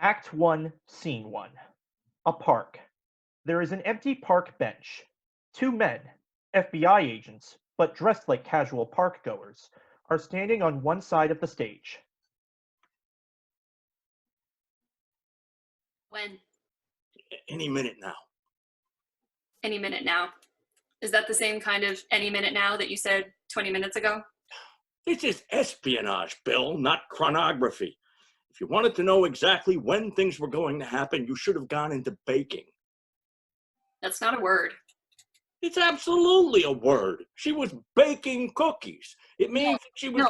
Act 1, Scene 1. A park. There is an empty park bench. Two men, FBI agents, but dressed like casual park goers, are standing on one side of the stage. When? Any minute now. Any minute now. Is that the same kind of any minute now that you said 20 minutes ago? This is espionage, Bill, not chronography. If you wanted to know exactly when things were going to happen, you should have gone into baking. That's not a word. It's absolutely a word. She was baking cookies. It means she was...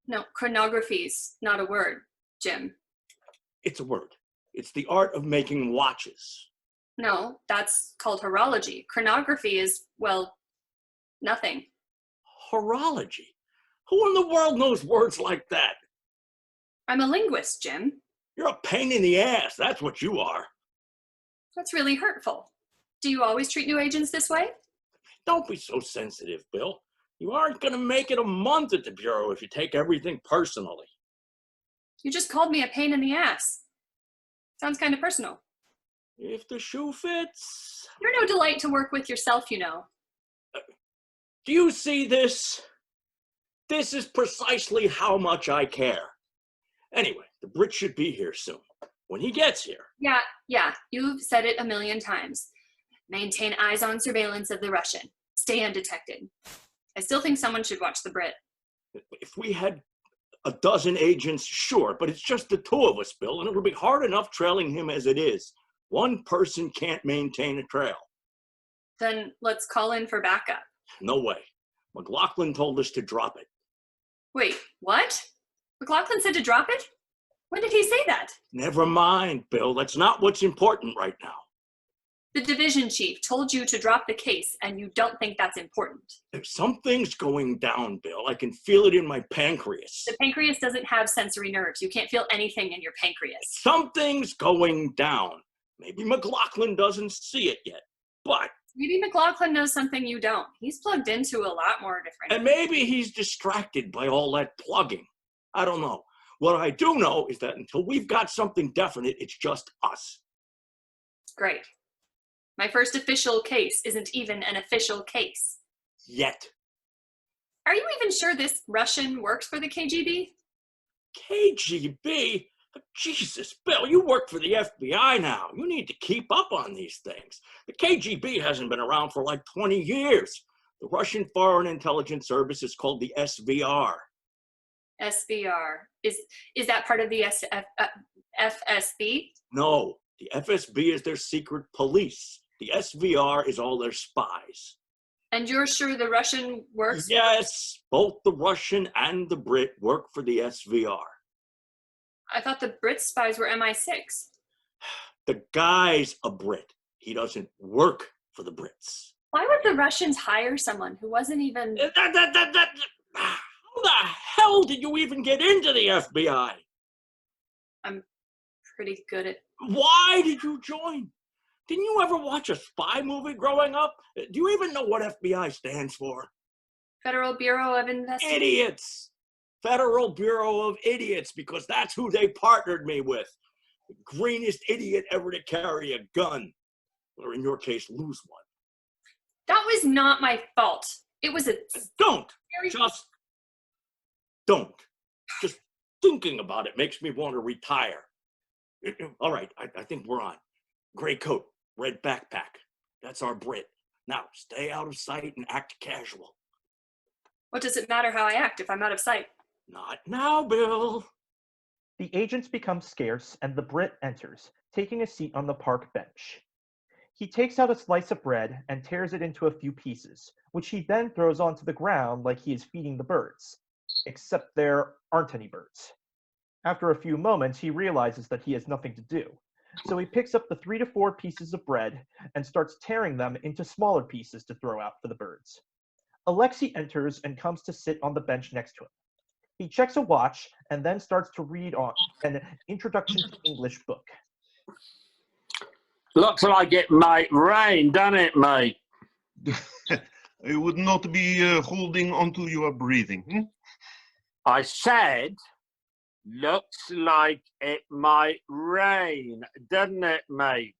No, chronography's not a word, Jim. It's a word. It's the art of making watches. No, that's called horology. Chronography is, well, nothing. Horology? Who in the world knows words like that? I'm a linguist, Jim. You're a pain in the ass. That's what you are. That's really hurtful. Do you always treat new agents this way? Don't be so sensitive, Bill. You aren't going to make it a month at the Bureau if you take everything personally. You just called me a pain in the ass. Sounds kind of personal. If the shoe fits. You're no delight to work with yourself, you know. Do you see this? This is precisely how much I care. Anyway, the Brit should be here soon. When he gets here. Yeah, you've said it a million times. Maintain eyes on surveillance of the Russian. Stay undetected. I still think someone should watch the Brit. If we had a dozen agents, sure, but it's just the two of us, Bill, and it'll be hard enough trailing him as it is. One person can't maintain a trail. Then let's call in for backup. No way. McLaughlin told us to drop it. Wait, what? McLaughlin said to drop it? When did he say that? Never mind, Bill. That's not what's important right now. The division chief told you to drop the case, and you don't think that's important. If something's going down, Bill, I can feel it in my pancreas. The pancreas doesn't have sensory nerves. You can't feel anything in your pancreas. Something's going down. Maybe McLaughlin doesn't see it yet, but... Maybe McLaughlin knows something you don't. He's plugged into a lot more different. And maybe he's distracted by all that plugging. I don't know. What I do know is that until we've got something definite, it's just us. Great. My first official case isn't even an official case. Yet. Are you even sure this Russian works for the KGB? KGB? Jesus, Bill, you work for the FBI now. You need to keep up on these things. The KGB hasn't been around for like 20 years. The Russian Foreign Intelligence Service is called the SVR. SVR. Is that part of the FSB? No, the FSB is their secret police. The SVR is all their spies. And you're sure the Russian works? Yes, both the Russian and the Brit work for the SVR. I thought the Brit spies were MI6. The guy's a Brit. He doesn't work for the Brits. Why would the Russians hire someone who wasn't even... How the hell did you even get into the FBI? I'm pretty good at... Why did you join? Didn't you ever watch a spy movie growing up? Do you even know what FBI stands for? Federal Bureau of Investigation. Idiots. Federal Bureau of Idiots, because that's who they partnered me with. The greenest idiot ever to carry a gun. Or in your case, lose one. That was not my fault. It was a... Don't. Don't. Just thinking about it makes me want to retire. All right, I think we're on. Gray coat, red backpack. That's our Brit. Now, stay out of sight and act casual. What does it matter how I act if I'm out of sight? Not now, Bill. The agents become scarce, and the Brit enters, taking a seat on the park bench. He takes out a slice of bread and tears it into a few pieces, which he then throws onto the ground like he is feeding the birds. Except there aren't any birds. After a few moments, he realizes that he has nothing to do. So he picks up the 3 to 4 pieces of bread and starts tearing them into smaller pieces to throw out for the birds. Alexei enters and comes to sit on the bench next to him. He checks a watch and then starts to read on an Introduction to English book. Looks like it might rain, doesn't it, mate? I would not be holding onto your breathing. I said Looks like it might rain, doesn't it, mate?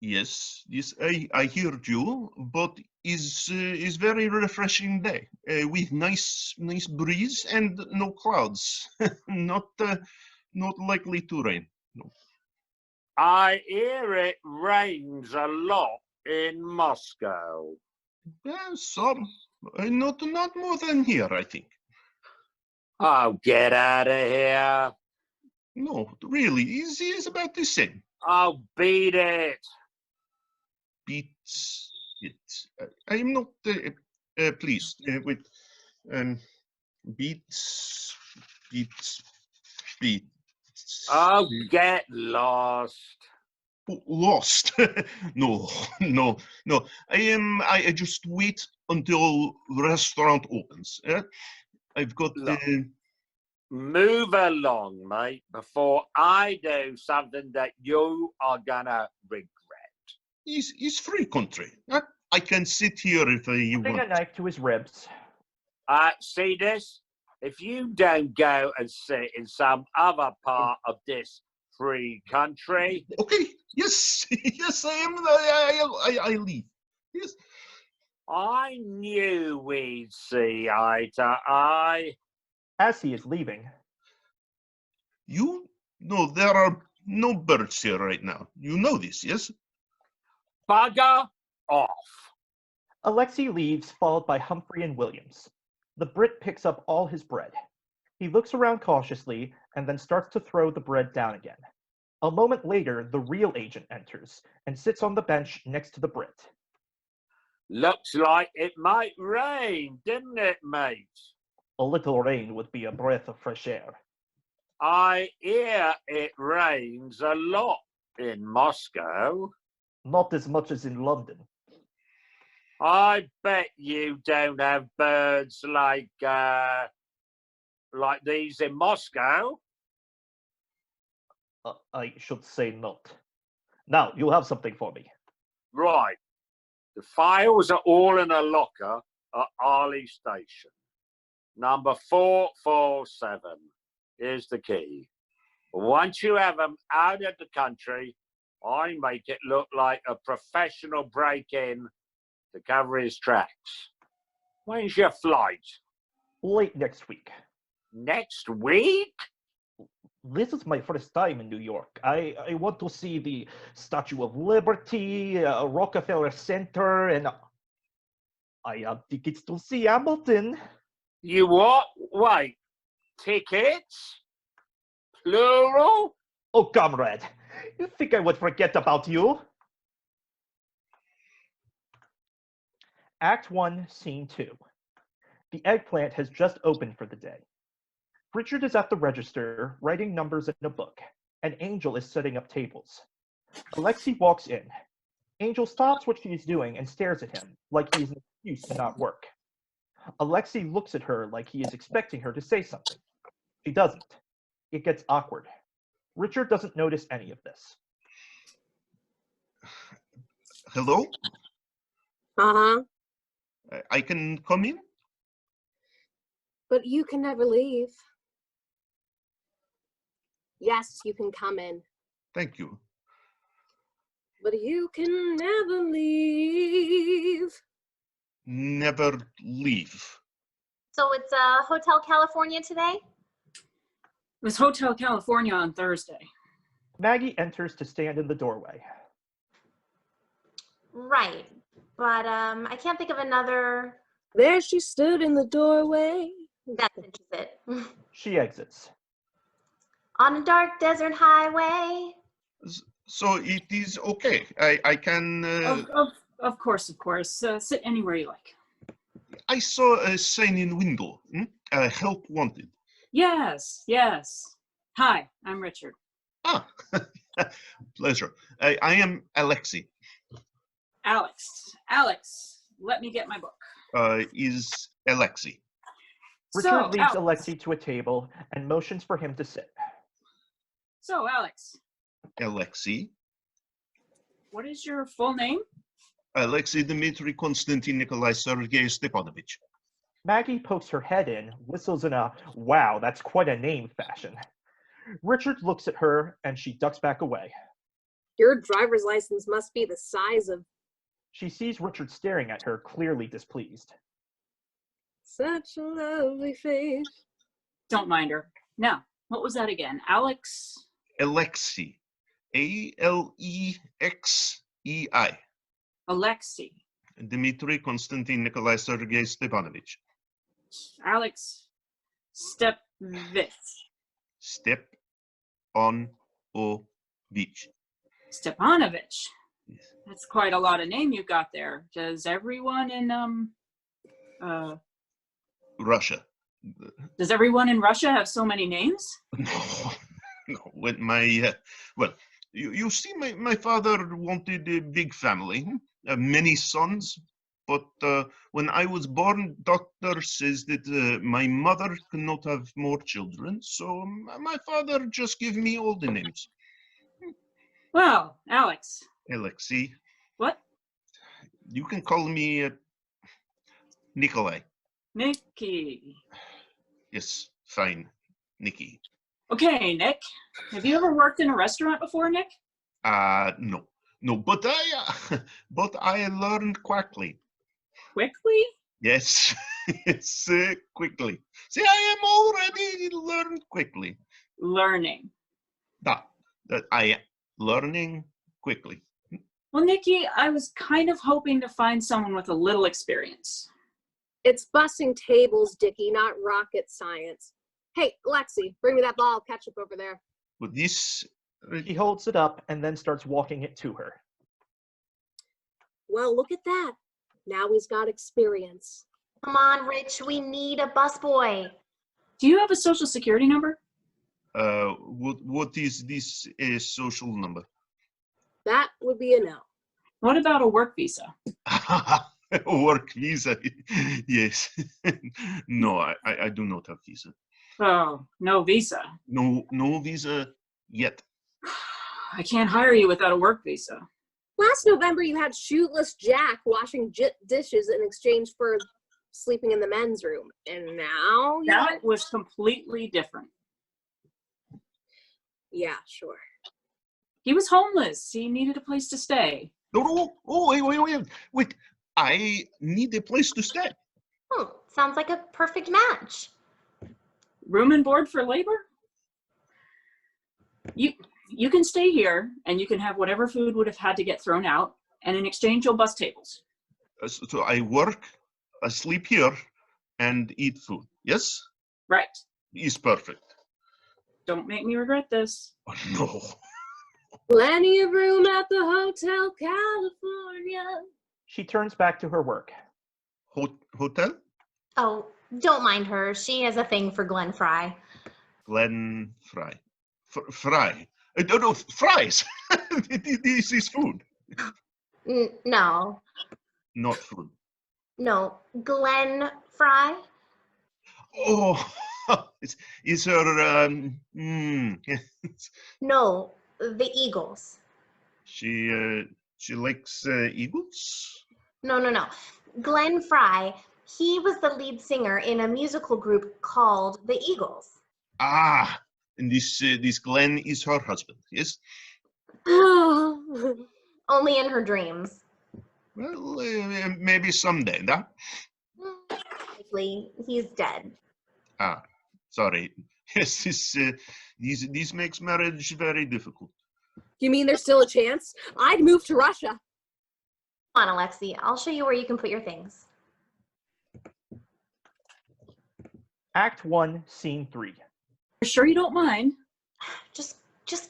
Yes, yes, I heard you, but is very refreshing day with nice breeze and no clouds. Not likely to rain. No. I hear it rains a lot in Moscow. Some, not more than here, I think. Oh, get out of here. No, really, is about the same. Oh, beat it. Beats it. I am not pleased with beats. Oh, get lost. Lost. No. I just wait until restaurant opens. I've got Look. Move along, mate, before I do something that you are gonna regret. It's free country. I can sit here if I Putting a want. knife to his ribs. See this? If you don't go and sit in some other part of this free country. Okay. Yes. Yes, I am. I leave. Yes. I knew we'd see eye to eye. As he is leaving, No, there are no birds here right now. You know this, yes? Bugger off. Alexei leaves, followed by Humphrey and Williams. The Brit picks up all his bread. He looks around cautiously and then starts to throw the bread down again. A moment later, the real agent enters and sits on the bench next to the Brit. Looks like it might rain, didn't it, mate? A little rain would be a breath of fresh air. I hear it rains a lot in Moscow. Not as much as in London. I bet you don't have birds like these in Moscow. I should say not. Now, you have something for me. Right. The files are all in a locker at Arley Station. Number 447. Here's the key. Once you have them out of the country, I make it look like a professional break-in to cover his tracks. When's your flight? Late next week. Next week? This is my first time in New York. I want to see the Statue of Liberty, Rockefeller Center, and I have tickets to see Hamilton. You what? Wait, tickets? Plural? Oh, comrade, you think I would forget about you? Act 1, Scene 2. The eggplant has just opened for the day. Richard is at the register, writing numbers in a book, and Angel is setting up tables. Alexei walks in. Angel stops what she is doing and stares at him, like he is an excuse to not work. Alexei looks at her like he is expecting her to say something. She doesn't. It gets awkward. Richard doesn't notice any of this. Hello? Uh-huh. I can come in? But you can never leave. Yes, you can come in. Thank you. But you can never leave. Never leave. So it's Hotel California today? It was Hotel California on Thursday. Maggie enters to stand in the doorway. Right. But I can't think of another. There she stood in the doorway. That cinches it. She exits. On a dark desert highway. So it is okay. I can. Of course. Sit anywhere you like. I saw a sign in window. Help wanted. Yes. Hi, I'm Richard. Ah, pleasure. I am Alexei. Alex, let me get my book. Is Alexei. Richard leads Alex. Alexei to a table and motions for him to sit. So, Alex, Alexei. what is your full name? Alexei Dmitri Konstatntin Nikolay Sergei Stepanovich. Maggie pokes her head in, whistles in a, wow, that's quite a name fashion. Richard looks at her and she ducks back away. Your driver's license must be the size of She sees Richard staring at her, clearly displeased. such a lovely face. Don't mind her. Now, what was that again? Alex? Alexei. Alexei. Alexei. Dmitri, Konstantin, Nikolay, Sergei, Stepanovich. Alex Stepanovich. Step on o beach. Stepanovich. Yes. That's quite a lot of name you got there. Does everyone in Russia. does everyone in Russia have so many names? No, when well, you see, my father wanted a big family, many sons, but when I was born, doctor says that my mother cannot have more children, so my father just gave me all the names. Well, Alex. Alexei. What? You can call me Nikolay. Nicky. Yes, fine, Nicky. Okay, Nick. Have you ever worked in a restaurant before, Nick? No, but I learned quickly. Quickly? Yes, yes, quickly. See, I am already learned quickly. Learning. That I am learning quickly. Well, Nicky, I was kind of hoping to find someone with a little experience. It's bussing tables, Dickie, not rocket science. Hey, Alexei, bring me that ball of ketchup over there. But this, He holds it up and then starts walking it to her. Well, look at that. Now he's got experience. Come on, Rich, we need a busboy. Do you have a social security number? what is this social number? That would be a no. What about a work visa? Work visa? Yes. No, I do not have visa. Oh, no visa. No visa yet. I can't hire you without a work visa. Last November, you had shoeless Jack washing dishes in exchange for sleeping in the men's room. And now? That was completely different. Yeah, sure. He was homeless. He needed a place to stay. No. Oh, wait. I need a place to stay. Sounds like a perfect match. Room and board for labor? You can stay here, and you can have whatever food would have had to get thrown out, and in exchange, you'll bus tables. So I work, I sleep here, and eat food. Yes? Right. Is perfect. Don't make me regret this. Oh, no. Plenty of room at the Hotel California. She turns back to her work. Hotel? Oh, don't mind her. She has a thing for Glenn Frey. Glenn Frey. Fry. No, fries. This is food. No. Not food. No. Glenn Frey? Oh, is her, No. The Eagles. She likes eagles? No. Glenn Frey. He was the lead singer in a musical group called the Eagles. Ah, and this Glenn is her husband, yes? Only in her dreams. Well, maybe someday, huh? Likely, he's dead. Ah, sorry. Yes, this makes marriage very difficult. You mean there's still a chance? I'd move to Russia. Come on, Alexei. I'll show you where you can put your things. Act 1, Scene 3. You're sure you don't mind? Just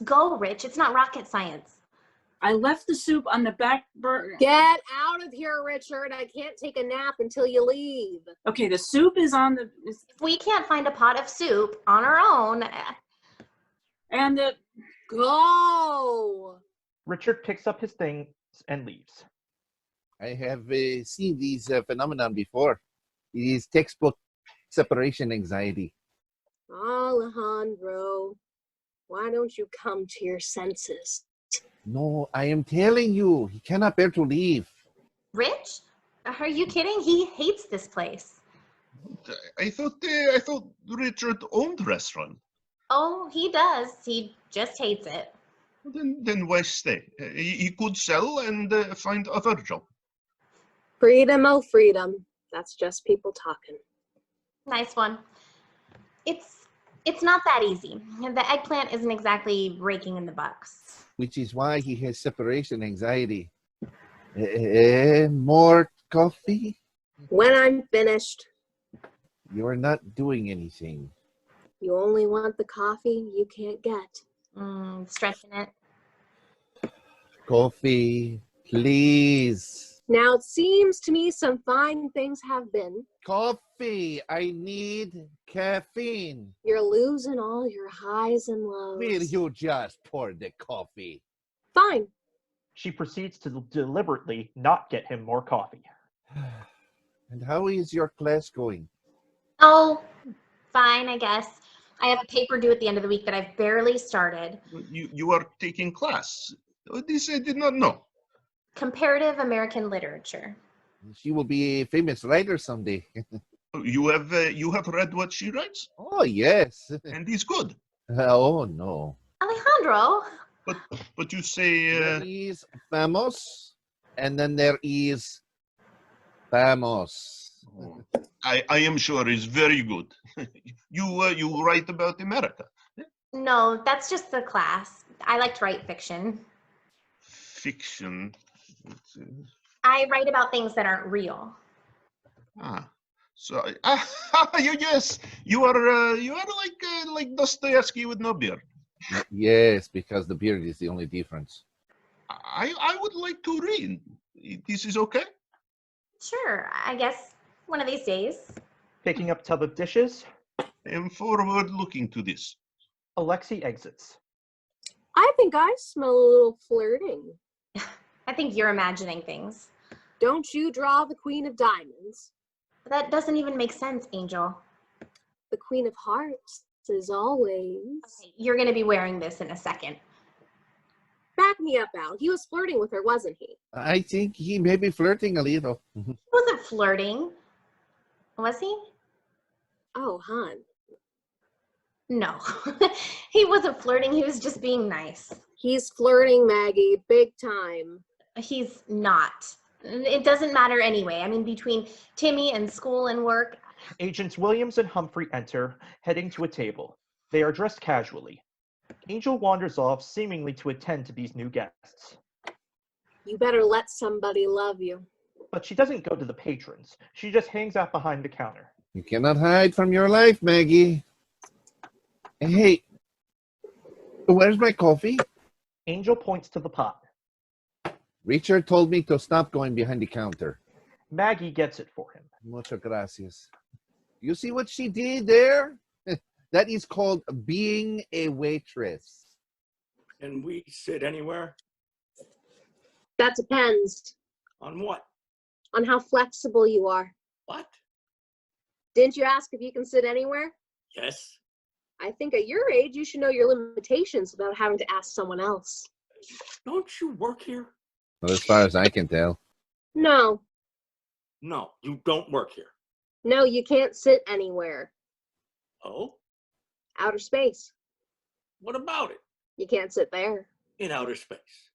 go, Rich. It's not rocket science. I left the soup on the back burner. Get out of here, Richard. I can't take a nap until you leave. Okay, the soup is on the... If we can't find a pot of soup on our own... And the... Go! Richard picks up his things and leaves. I have seen these phenomenon before. It is textbook separation anxiety. Alejandro, why don't you come to your senses? No, I am telling you, he cannot bear to leave. Rich? Are you kidding? He hates this place. I thought Richard owned the restaurant. Oh, he does. He just hates it. Then why stay? He could sell and find other job. Freedom, oh freedom. That's just people talking. Nice one. It's not that easy. The eggplant isn't exactly raking in the bucks. Which is why he has separation anxiety. More coffee? When I'm finished, You're not doing anything. you only want the coffee you can't get. Stretching it. Coffee, please. Now, it seems to me some fine things have been. Coffee. I need caffeine. You're losing all your highs and lows. Will you just pour the coffee? Fine. She proceeds to deliberately not get him more coffee. And how is your class going? Oh, fine, I guess. I have a paper due at the end of the week that I've barely started. You are taking class. This I did not know. Comparative American Literature. She will be a famous writer someday. You have read what she writes, Oh, yes. and it's good. Oh, no. Alejandro, But you say There is famous, and then there is famous. I am sure it's very good. You write about America. no, that's just the class. I like to write fiction. Fiction. I write about things that aren't real. So yes, you are like Dostoevsky with no beard. Yes, because the beard is the only difference. I would like to read. This is okay? Sure, I guess one of these days. Picking up tub of dishes, I am forward looking to this. Alexei exits. I think I smell a little flirting. I think you're imagining things. Don't you draw the Queen of Diamonds? That doesn't even make sense, Angel. The Queen of Hearts is always. Okay, you're going to be wearing this in a second. Back me up, Al. He was flirting with her, wasn't he? I think he may be flirting a little. He wasn't flirting. Was he? Oh, hon. No. He wasn't flirting. He was just being nice. He's flirting, Maggie, big time. He's not. It doesn't matter anyway. I mean, between Timmy and school and work. Agents Williams and Humphrey enter, heading to a table. They are dressed casually. Angel wanders off, seemingly to attend to these new guests. You better let somebody love you. But she doesn't go to the patrons. She just hangs out behind the counter. You cannot hide from your life, Maggie. Hey, where's my coffee? Angel points to the pot. Richard told me to stop going behind the counter. Maggie gets it for him. Muchas gracias. You see what she did there? That is called being a waitress. Can we sit anywhere? That depends On what? on how flexible you are. What? Didn't you ask if you can sit anywhere? Yes. I think at your age, you should know your limitations without having to ask someone else. Don't you work here? Well, as far as I can tell. No, No, you don't work here. no, you can't sit anywhere. Oh? Outer space. What about it? You can't sit there. In outer space.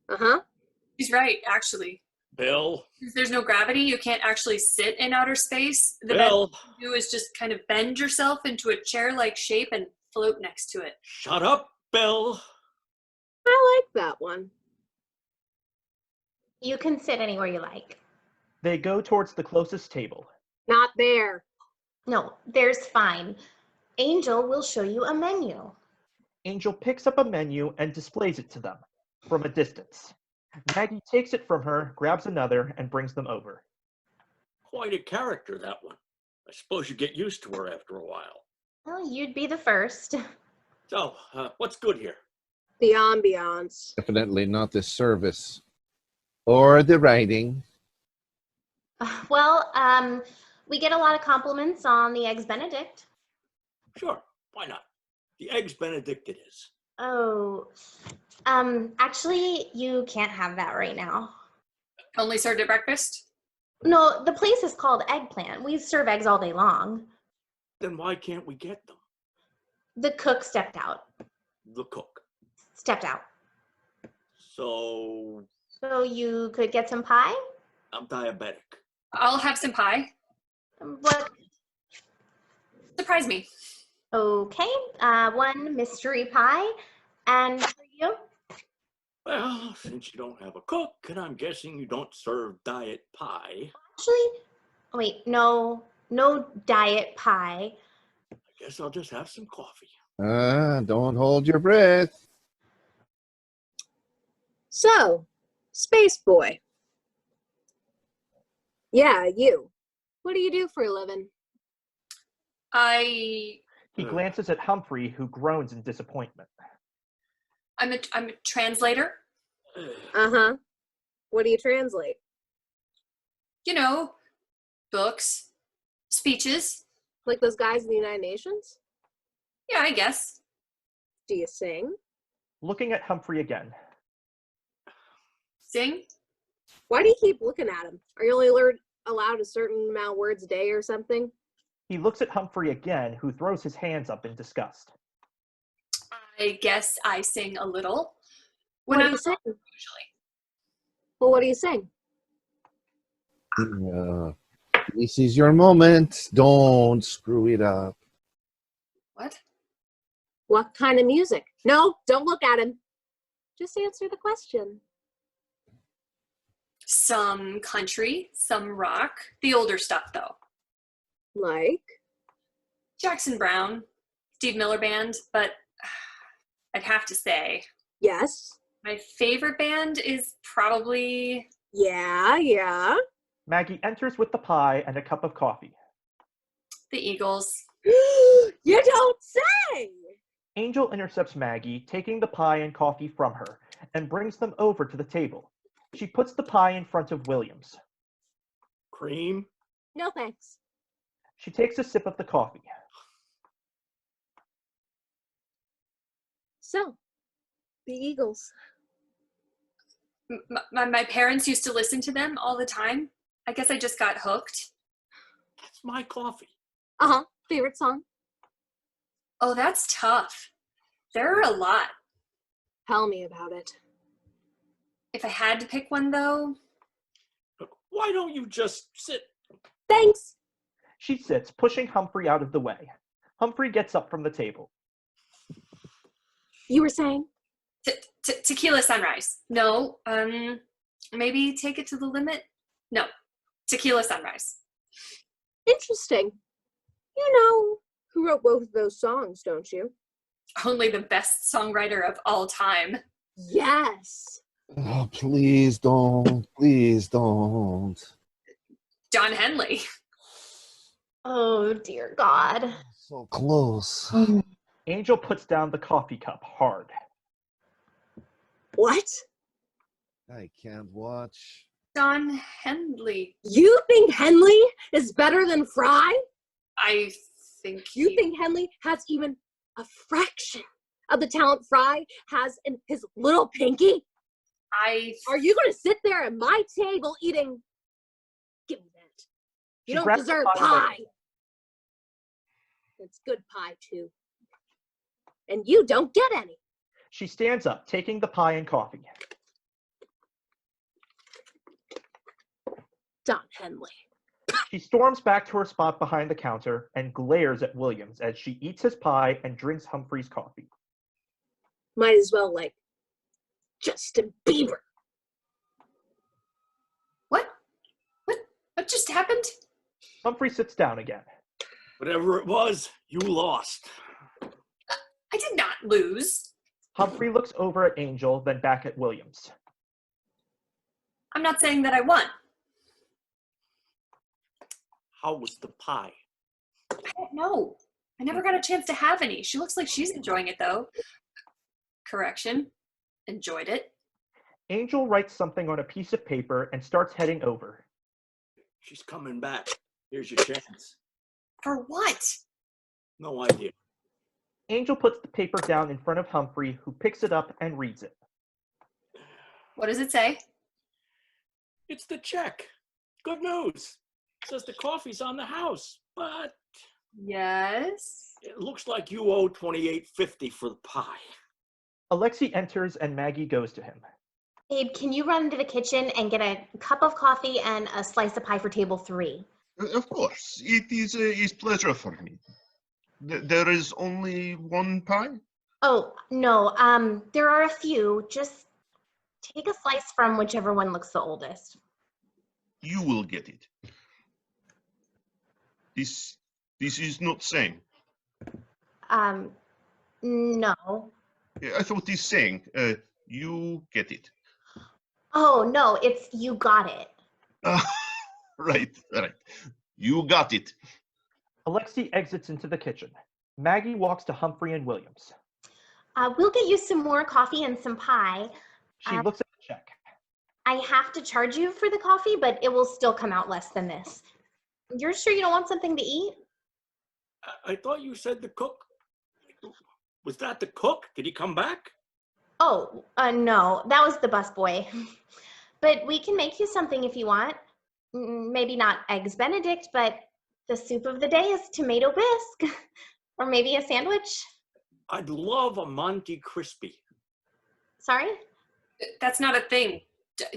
Uh-huh. He's right, actually. Bill. Since there's no gravity, you can't actually sit in outer space. The best Bill. thing you do is just kind of bend yourself into a chair-like shape and float next to it. Shut up, Bill. I like that one. You can sit anywhere you like. They go towards the closest table. Not there. No, there's fine. Angel will show you a menu. Angel picks up a menu and displays it to them from a distance. Maggie takes it from her, grabs another, and brings them over. Quite a character, that one. I suppose you get used to her after a while. Well, you'd be the first. So, what's good here? The ambiance. Definitely not the service. Or the writing. Well, we get a lot of compliments on the Eggs Benedict. Sure, why not? The Eggs Benedict it is. Oh, actually, you can't have that right now. Only served at breakfast? No, the place is called Eggplant. We serve eggs all day long. Then why can't we get them? The cook stepped out. The cook. Stepped out. So So you could get some pie? I'm diabetic. I'll have some pie. What? Surprise me. Okay. One mystery pie. And for you? Well, since you don't have a cook, and I'm guessing you don't serve diet pie, Actually, wait, no diet pie. I guess I'll just have some coffee. Don't hold your breath. So, space boy. Yeah, you. What do you do for a living? He glances at Humphrey, who groans in disappointment. I'm a translator. Uh-huh. What do you translate? You know, books, speeches. Like those guys in the United Nations? Yeah, I guess. Do you sing? Looking at Humphrey again. Sing? Why do you keep looking at him? Are you only allowed a certain amount of words a day or something? He looks at Humphrey again, who throws his hands up in disgust. I guess I sing a little. What do you sing? Usually. Well, what do you sing? This is your moment. Don't screw it up. What? What kind of music? No, don't look at him. Just answer the question. Some country, some rock. The older stuff, though. Like? Jackson Browne, Steve Miller Band, but I'd have to say Yes. my favorite band is probably... Yeah. Maggie enters with the pie and a cup of coffee. the Eagles. You don't say! Angel intercepts Maggie, taking the pie and coffee from her, and brings them over to the table. She puts the pie in front of Williams. Cream? No thanks. She takes a sip of the coffee. So, the Eagles. My parents used to listen to them all the time. I guess I just got hooked. That's my coffee. Uh-huh. Favorite song? Oh, that's tough. There are a lot. Tell me about it. If I had to pick one, though... Look, why don't you just sit? Thanks. She sits, pushing Humphrey out of the way. Humphrey gets up from the table. You were saying? Tequila Sunrise. No, maybe Take It to the Limit? No, Tequila Sunrise. Interesting. You know who wrote both of those songs, don't you? Only the best songwriter of all time. Yes. Oh, please don't. Please don't. Don Henley. Oh, dear God. So close. Angel puts down the coffee cup hard. What? I can't watch. Don Henley. You think Henley is better than Frey? I think You think Henley has even a fraction of the talent Frey has in his little pinky? Are you going to sit there at my table eating? Give me that. You She don't grabs the deserve pie pie. It's good pie, too. And you don't get any. She stands up, taking the pie and coffee. Don Henley. She storms back to her spot behind the counter and glares at Williams as she eats his pie and drinks Humphrey's coffee. Might as well, like, Justin Bieber. What just happened? Humphrey sits down again. Whatever it was, you lost. I did not lose. Humphrey looks over at Angel, then back at Williams. I'm not saying that I won. How was the pie? I don't know. I never got a chance to have any. She looks like she's enjoying it, though. Correction. Enjoyed it. Angel writes something on a piece of paper and starts heading over. She's coming back. Here's your chance. For what? No idea. Angel puts the paper down in front of Humphrey, who picks it up and reads it. What does it say? It's the check. Good news. Says the coffee's on the house, but Yes? It looks like you owe $28.50 for the pie. Alexei enters and Maggie goes to him. Babe, can you run into the kitchen and get a cup of coffee and a slice of pie for table 3? Of course, it is pleasure for me. There is only one pie? Oh, no, there are a few. Just take a slice from whichever one looks the oldest. You will get it. This is not saying. No. I thought he's saying, you get it. Oh, no, it's you got it. Right. You got it. Alexei exits into the kitchen. Maggie walks to Humphrey and Williams. We'll get you some more coffee and some pie. She looks at the check. I have to charge you for the coffee, but it will still come out less than this. You're sure you don't want something to eat? I thought you said the cook. Was that the cook? Did he come back? Oh, no, that was the busboy. But we can make you something if you want. Maybe not eggs Benedict, but the soup of the day is tomato bisque. Or maybe a sandwich. I'd love a Monte Crispy. Sorry? That's not a thing.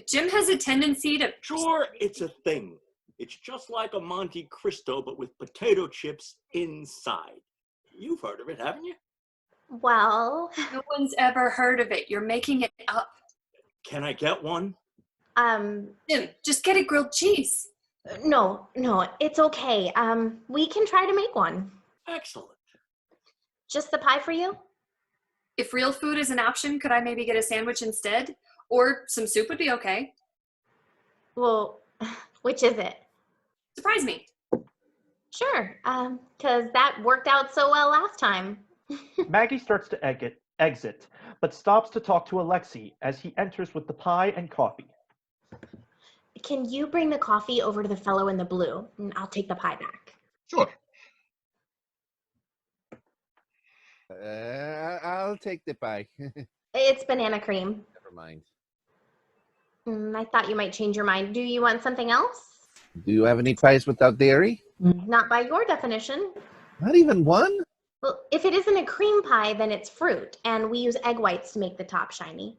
Jim has a tendency to... Sure, it's a thing. It's just like a Monte Cristo, but with potato chips inside. You've heard of it, haven't you? Well... No one's ever heard of it. You're making it up. Can I get one? Jim, just get a grilled cheese. No, it's okay. We can try to make one. Excellent. Just the pie for you? If real food is an option, could I maybe get a sandwich instead? Or some soup would be okay. Well, which is it? Surprise me. Sure, because that worked out so well last time. Maggie starts to exit, but stops to talk to Alexei as he enters with the pie and coffee. Can you bring the coffee over to the fellow in the blue? And I'll take the pie back. Sure. I'll take the pie. It's banana cream. Never mind. I thought you might change your mind. Do you want something else? Do you have any pies without dairy? Not by your definition. Not even one? Well, if it isn't a cream pie, then it's fruit, and we use egg whites to make the top shiny.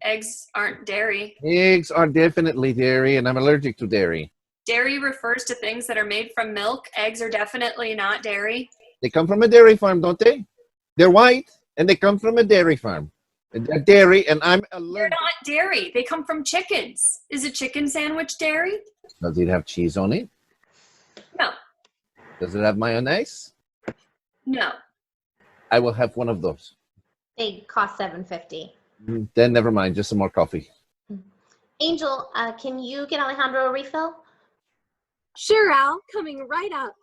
Eggs aren't dairy. Eggs are definitely dairy, and I'm allergic to dairy. Dairy refers to things that are made from milk. Eggs are definitely not dairy. They come from a dairy farm, don't they? They're white, and they come from a dairy farm. And they're dairy, and I'm allergic. They're not dairy. They come from chickens. Is a chicken sandwich dairy? Does it have cheese on it? No. Does it have mayonnaise? No. I will have one of those. They cost $7.50. Then never mind, just some more coffee. Angel, can you get Alejandro a refill? Sure, Al. Coming right up.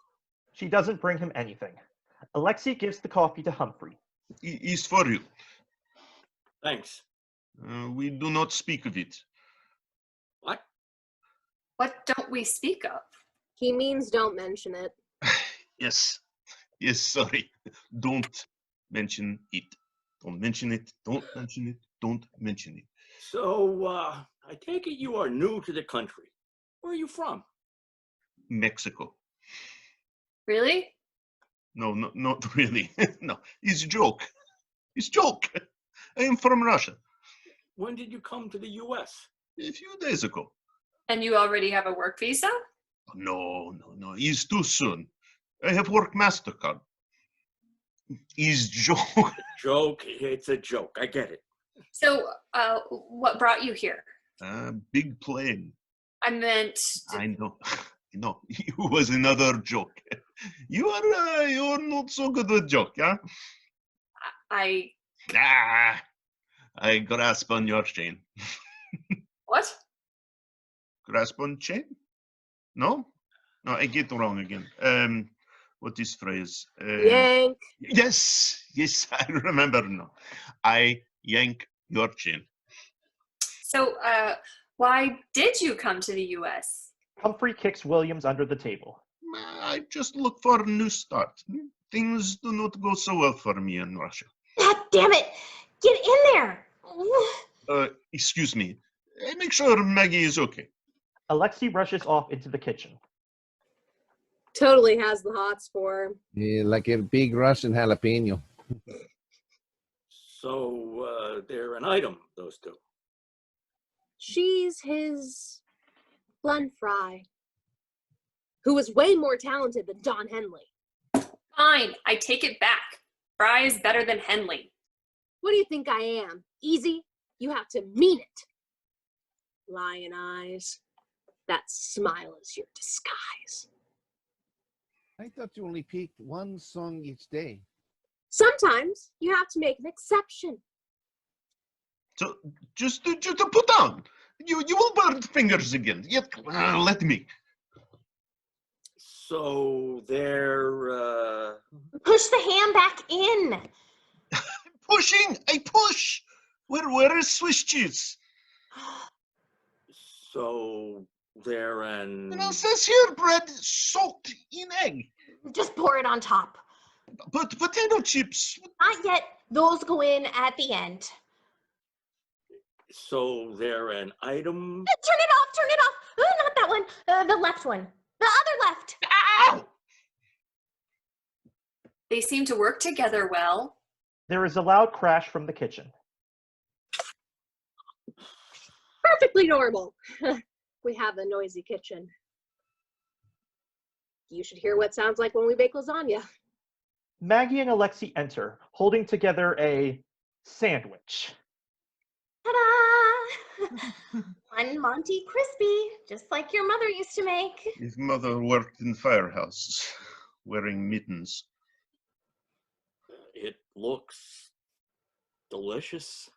She doesn't bring him anything. Alexei gives the coffee to Humphrey. It's for you. Thanks. We do not speak of it. What? What don't we speak of? He means don't mention it. Yes, sorry. Don't mention it. Don't mention it. Don't mention it. Don't mention it. So, I take it you are new to the country. Where are you from? Mexico. Really? No, not really. No, it's a joke. It's a joke. I am from Russia. When did you come to the U.S.? A few days ago. And you already have a work visa? No. It's too soon. I have work MasterCard. It's joke. Joke. It's a joke. I get it. So, what brought you here? Big plane. I meant... I know. It was another joke. You're not so good with joke, huh? I grasp on your chain. What? Grasp on chain? No, I get wrong again. What is phrase? Yank. Yes, I remember now. I yank your chain. So, why did you come to the U.S.? Humphrey kicks Williams under the table. I just look for a new start. Things do not go so well for me in Russia. God damn it! Get in there! Excuse me. Make sure Maggie is okay. Alexei rushes off into the kitchen. Totally has the hots for him. Yeah, like a big Russian jalapeno. So they're an item, those two. She's his Glenn Frey, who is way more talented than Don Henley. Fine, I take it back. Fry is better than Henley. What do you think I am? Easy? You have to mean it. Lion eyes. That smile is your disguise. I thought you only picked one song each day. Sometimes you have to make an exception. So just to put down. You will burn fingers again. Yet let me. So they're Push the ham back in. Pushing. I push. Where is Swiss cheese? so they're an You know, it says here bread soaked in egg. Just pour it on top. But potato chips. Not yet. Those go in at the end. so they're an item. Turn it off. Turn it off. Not that one. The left one. The other left. Ow! They seem to work together well. There is a loud crash from the kitchen. Perfectly normal. We have a noisy kitchen. You should hear what it sounds like when we bake lasagna. Maggie and Alexei enter, holding together a sandwich. Ta-da! One Monty Crispy, just like your mother used to make. His mother worked in firehouses, wearing mittens. It looks delicious.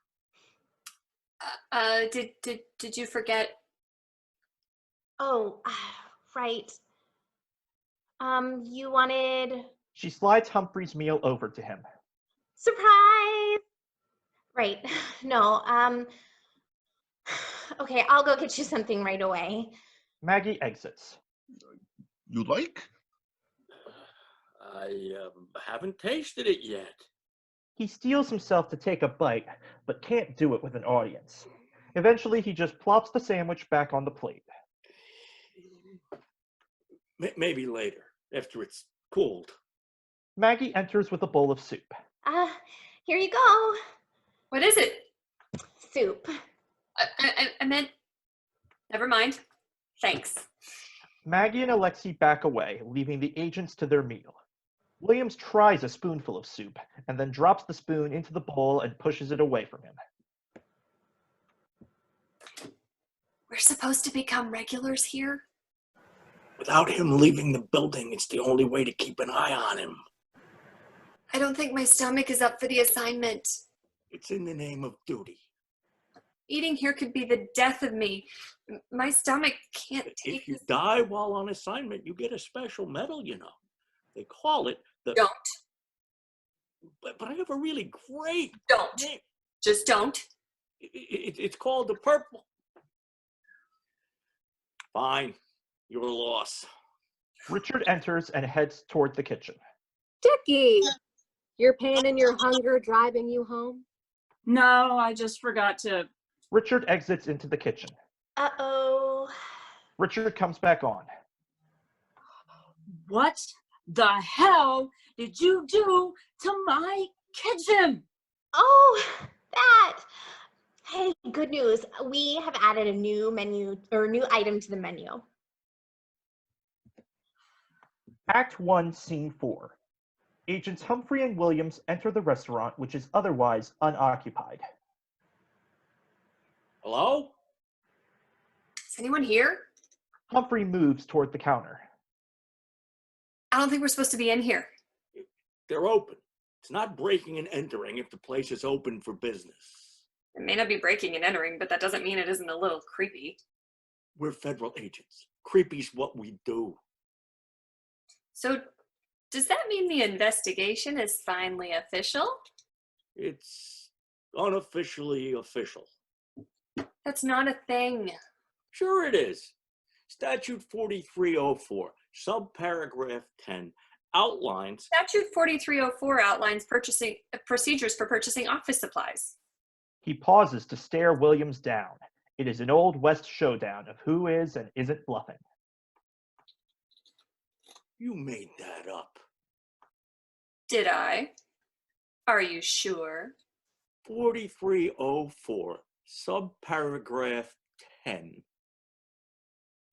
Did you forget? Oh, right. You wanted She slides Humphrey's meal over to him. surprise. Right. No, okay, I'll go get you something right away. Maggie exits. You like? I haven't tasted it yet. He steels himself to take a bite, but can't do it with an audience. Eventually, he just plops the sandwich back on the plate. Maybe later, after it's cooled. Maggie enters with a bowl of soup. Here you go. What is it? Soup. I meant. Never mind. Thanks. Maggie and Alexei back away, leaving the agents to their meal. Williams tries a spoonful of soup, and then drops the spoon into the bowl and pushes it away from him. We're supposed to become regulars here? Without him leaving the building, it's the only way to keep an eye on him. I don't think my stomach is up for the assignment. It's in the name of duty. Eating here could be the death of me. My stomach can't take If you this. die while on assignment, you get a special medal, you know. They call it the... Don't. But I have a really great Don't. name. Just don't. It's called the Purple. Fine. Your loss. Richard enters and heads toward the kitchen. Dickie, your pain and your hunger driving you home? No, I just forgot to. Richard exits into the kitchen. Uh-oh. Richard comes back on. What the hell did you do to my kitchen? Oh, that. Hey, good news. We have added a new menu or new item to the menu. Act 1, Scene 4. Agents Humphrey and Williams enter the restaurant, which is otherwise unoccupied. Hello? Is anyone here? Humphrey moves toward the counter. I don't think we're supposed to be in here. They're open. It's not breaking and entering if the place is open for business. It may not be breaking and entering, but that doesn't mean it isn't a little creepy. We're federal agents. Creepy's what we do. So, does that mean the investigation is finally official? It's unofficially official. That's not a thing. Sure it is. Statute 4304, subparagraph 10, outlines... Statute 4304 outlines procedures for purchasing office supplies. He pauses to stare Williams down. It is an Old West showdown of who is and isn't bluffing. You made that up. Did I? Are you sure? 4304, subparagraph 10.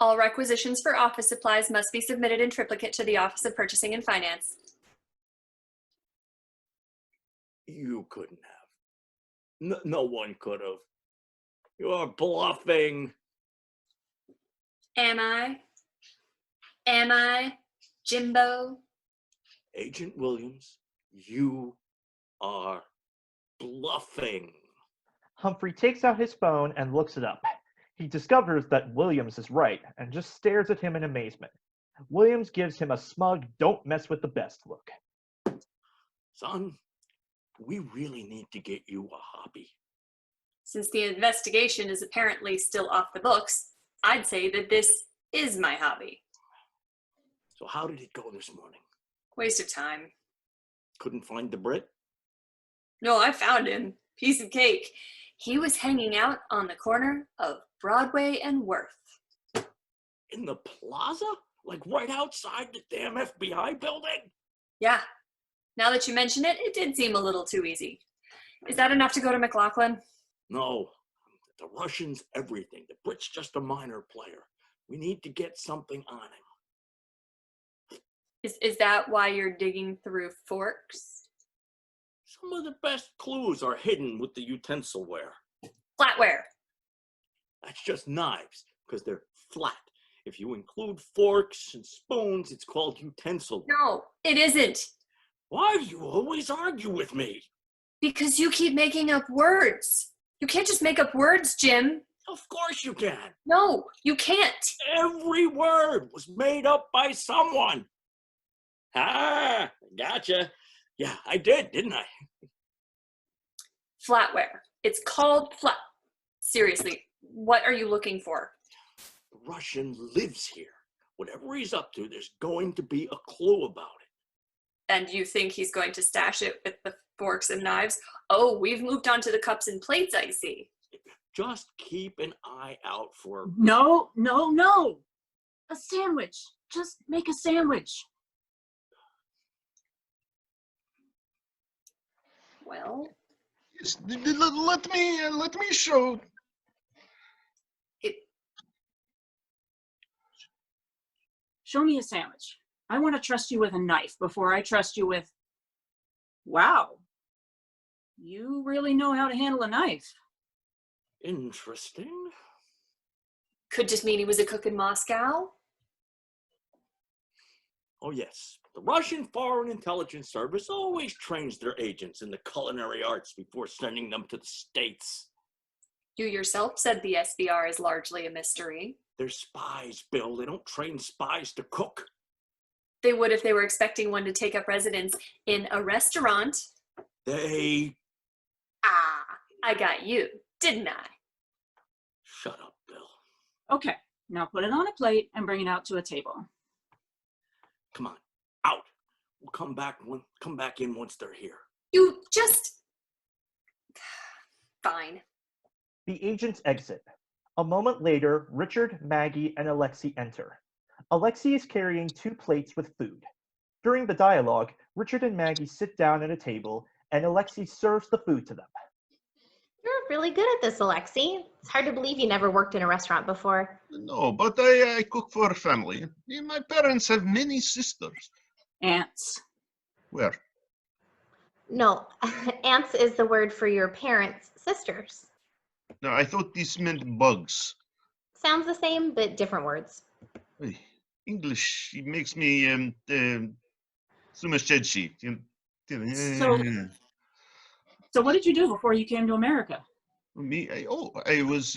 All requisitions for office supplies must be submitted in triplicate to the Office of Purchasing and Finance. You couldn't have. No one could have. You're bluffing. Am I? Am I, Jimbo? Agent Williams, you are bluffing. Humphrey takes out his phone and looks it up. He discovers that Williams is right and just stares at him in amazement. Williams gives him a smug, don't mess with the best look. Son, we really need to get you a hobby. Since the investigation is apparently still off the books, I'd say that this is my hobby. So how did it go this morning? Waste of time. Couldn't find the Brit? No, I found him. Piece of cake. He was hanging out on the corner of Broadway and Worth. In the plaza? Like right outside the damn FBI building? Yeah. Now that you mention it, it did seem a little too easy. Is that enough to go to McLaughlin? No. The Russian's everything. The Brit's just a minor player. We need to get something on him. Is that why you're digging through forks? Some of the best clues are hidden with the utensilware. Flatware. That's just knives, because they're flat. If you include forks and spoons, it's called utensilware. No, it isn't. Why do you always argue with me? Because you keep making up words. You can't just make up words, Jim. Of course you can. No, you can't. Every word was made up by someone. Ah, gotcha. Yeah, I did, didn't I? Flatware. It's called flat. Seriously, what are you looking for? The Russian lives here. Whatever he's up to, there's going to be a clue about it. And you think he's going to stash it with the forks and knives? Oh, we've moved on to the cups and plates, I see. Just keep an eye out for... No. A sandwich. Just make a sandwich. Well... Yes, let me show. Show me a sandwich. I want to trust you with a knife before I trust you with... Wow. You really know how to handle a knife. Interesting. Could just mean he was a cook in Moscow. Oh, yes. The Russian Foreign Intelligence Service always trains their agents in the culinary arts before sending them to the States. You yourself said the SVR is largely a mystery. They're spies, Bill. They don't train spies to cook. They would if they were expecting one to take up residence in a restaurant. They... Ah, I got you, didn't I? Shut up, Bill. Okay, now put it on a plate and bring it out to a table. Come on, out. We'll come back in once they're here. You just... Fine. The agents exit. A moment later, Richard, Maggie, and Alexei enter. Alexei is carrying 2 plates with food. During the dialogue, Richard and Maggie sit down at a table, and Alexei serves the food to them. You're really good at this, Alexei. It's hard to believe you never worked in a restaurant before. No, but I cook for a family. My parents have many sisters. Aunts. Where? No, aunts is the word for your parents' sisters. No, I thought this meant bugs. Sounds the same, but different words. Hey, English, it makes me sumashedshi. So what did you do before you came to America? Me? I was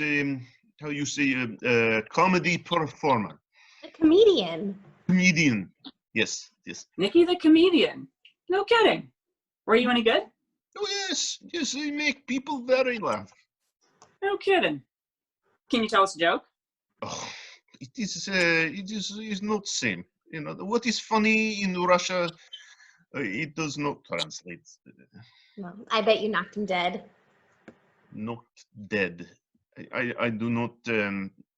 how you say a comedy performer. A comedian. Comedian. Yes. Nikki the comedian. No kidding. Were you any good? Oh yes. I make people very laugh. No kidding. Can you tell us a joke? Oh, it is not same. You know what is funny in Russia? It does not translate. No, I bet you knocked him dead. Not dead. I do not.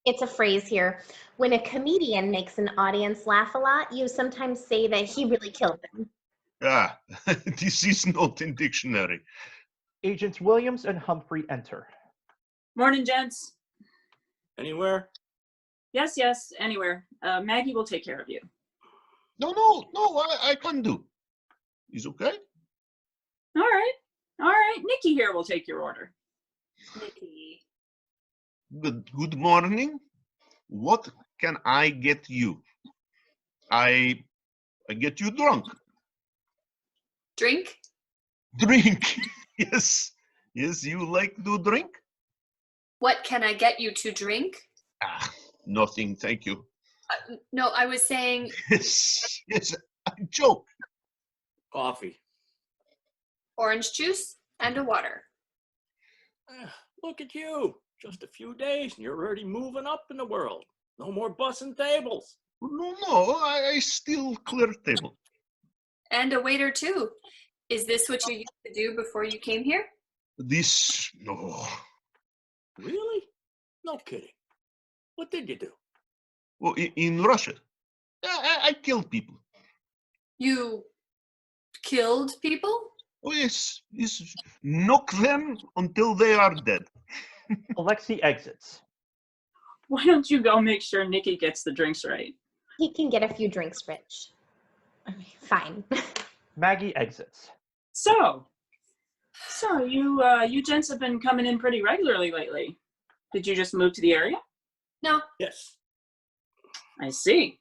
It's a phrase here. When a comedian makes an audience laugh a lot, you sometimes say that he really killed them. Ah, this is not in dictionary. Agents Williams and Humphrey enter. Morning, gents. Anywhere? Yes, anywhere. Maggie will take care of you. No, I can do. Is okay? All right. Nikki here will take your order. Nikki. Good morning. What can I get you? I get you drunk. Drink? Drink. Yes, you like to drink? What can I get you to drink? Ah, nothing, thank you. No, I was saying. Yes, I joke. Coffee. Orange juice and a water. Look at you. Just a few days and you're already moving up in the world. No more bussing tables. No, I still clear table. And a waiter too. Is this what you used to do before you came here? No. Really? No kidding. What did you do? Well, in Russia, I killed people. You killed people? Oh, yes. Knock them until they are dead. Alexei exits. Why don't you go make sure Nikki gets the drinks right? He can get a few drinks, Rich. Fine. Maggie exits. So you gents have been coming in pretty regularly lately. Did you just move to the area? No. Yes. I see.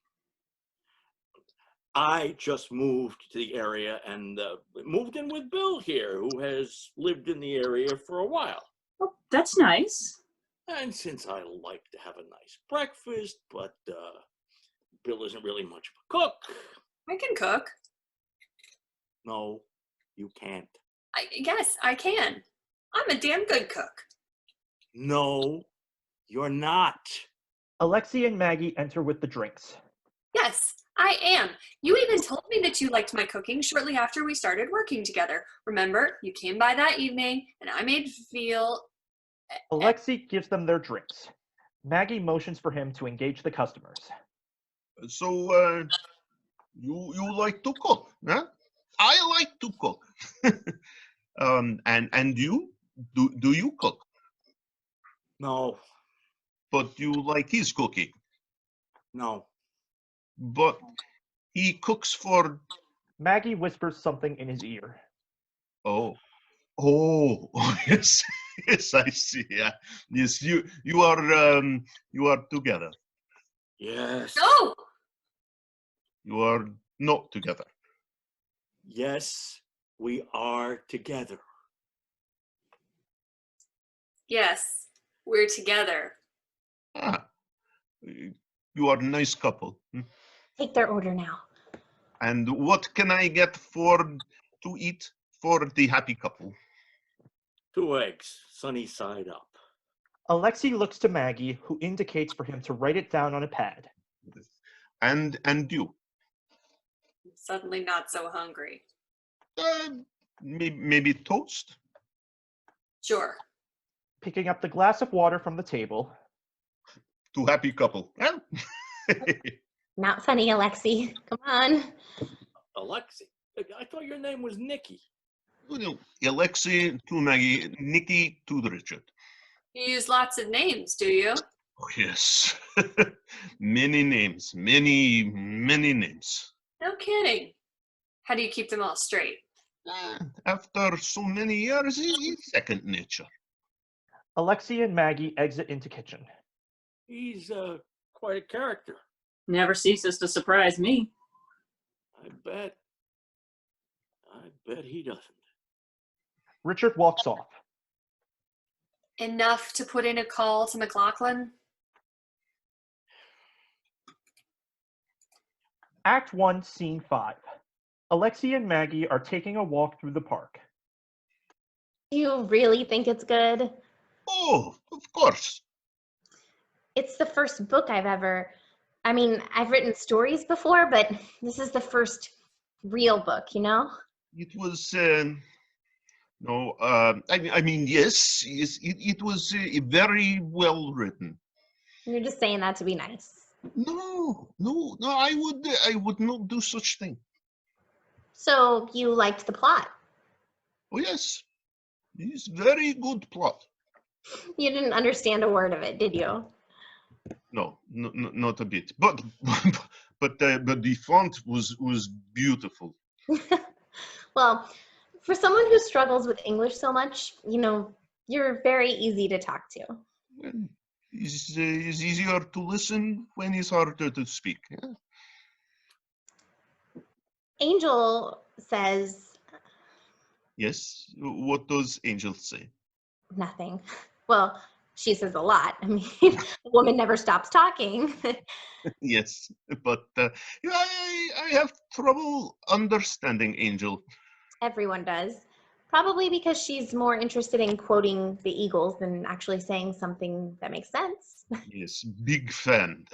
I just moved to the area and moved in with Bill here, who has lived in the area for a while. Oh, that's nice. And since I like to have a nice breakfast, but Bill isn't really much of a cook. I can cook. No, you can't. Yes, I can. I'm a damn good cook. No, you're not. Alexei and Maggie enter with the drinks. Yes, I am. You even told me that you liked my cooking shortly after we started working together. Remember, you came by that evening and I made you feel. Alexei gives them their drinks. Maggie motions for him to engage the customers. So, you like to cook, huh? I like to cook. And you? Do you cook? No. But you like his cooking. No. But he cooks for. Maggie whispers something in his ear. Oh, yes, I see. Yeah, yes, you are together. Yes. No! You are not together. Yes, we are together. Yes, we're together. Ah, you are a nice couple. Take their order now. And what can I get to eat for the happy couple? 2 eggs, sunny side up. Alexei looks to Maggie, who indicates for him to write it down on a pad. And you? I'm suddenly not so hungry. Maybe toast? Sure. Picking up the glass of water from the table. To happy couple. Huh? Not funny, Alexei. Come on. Alexei? I thought your name was Nikki. Alexei to Maggie, Nikki to Richard. You use lots of names, do you? Oh, yes. Many names. Many names. No kidding. How do you keep them all straight? After so many years, it's second nature. Alexei and Maggie exit into kitchen. He's quite a character. Never ceases to surprise me. I bet he doesn't. Richard walks off. Enough to put in a call to McLaughlin? Act 1, Scene 5. Alexei and Maggie are taking a walk through the park. Do you really think it's good? Oh, of course. It's the first book I've written stories before, but this is the first real book, you know? It was, yes, it was very well written. You're just saying that to be nice. No, I would not do such thing. So you liked the plot. Oh yes, it's very good plot. You didn't understand a word of it, did you? No, not a bit. But the font was beautiful. Well, for someone who struggles with English so much, you're very easy to talk to. Well, it's easier to listen when it's harder to speak. Yeah? Angel says Yes. What does Angel say? nothing. Well, she says a lot. I mean, the woman never stops talking. Yes, but I have trouble understanding Angel. Everyone does. Probably because she's more interested in quoting the Eagles than actually saying something that makes sense. Yes, big fan.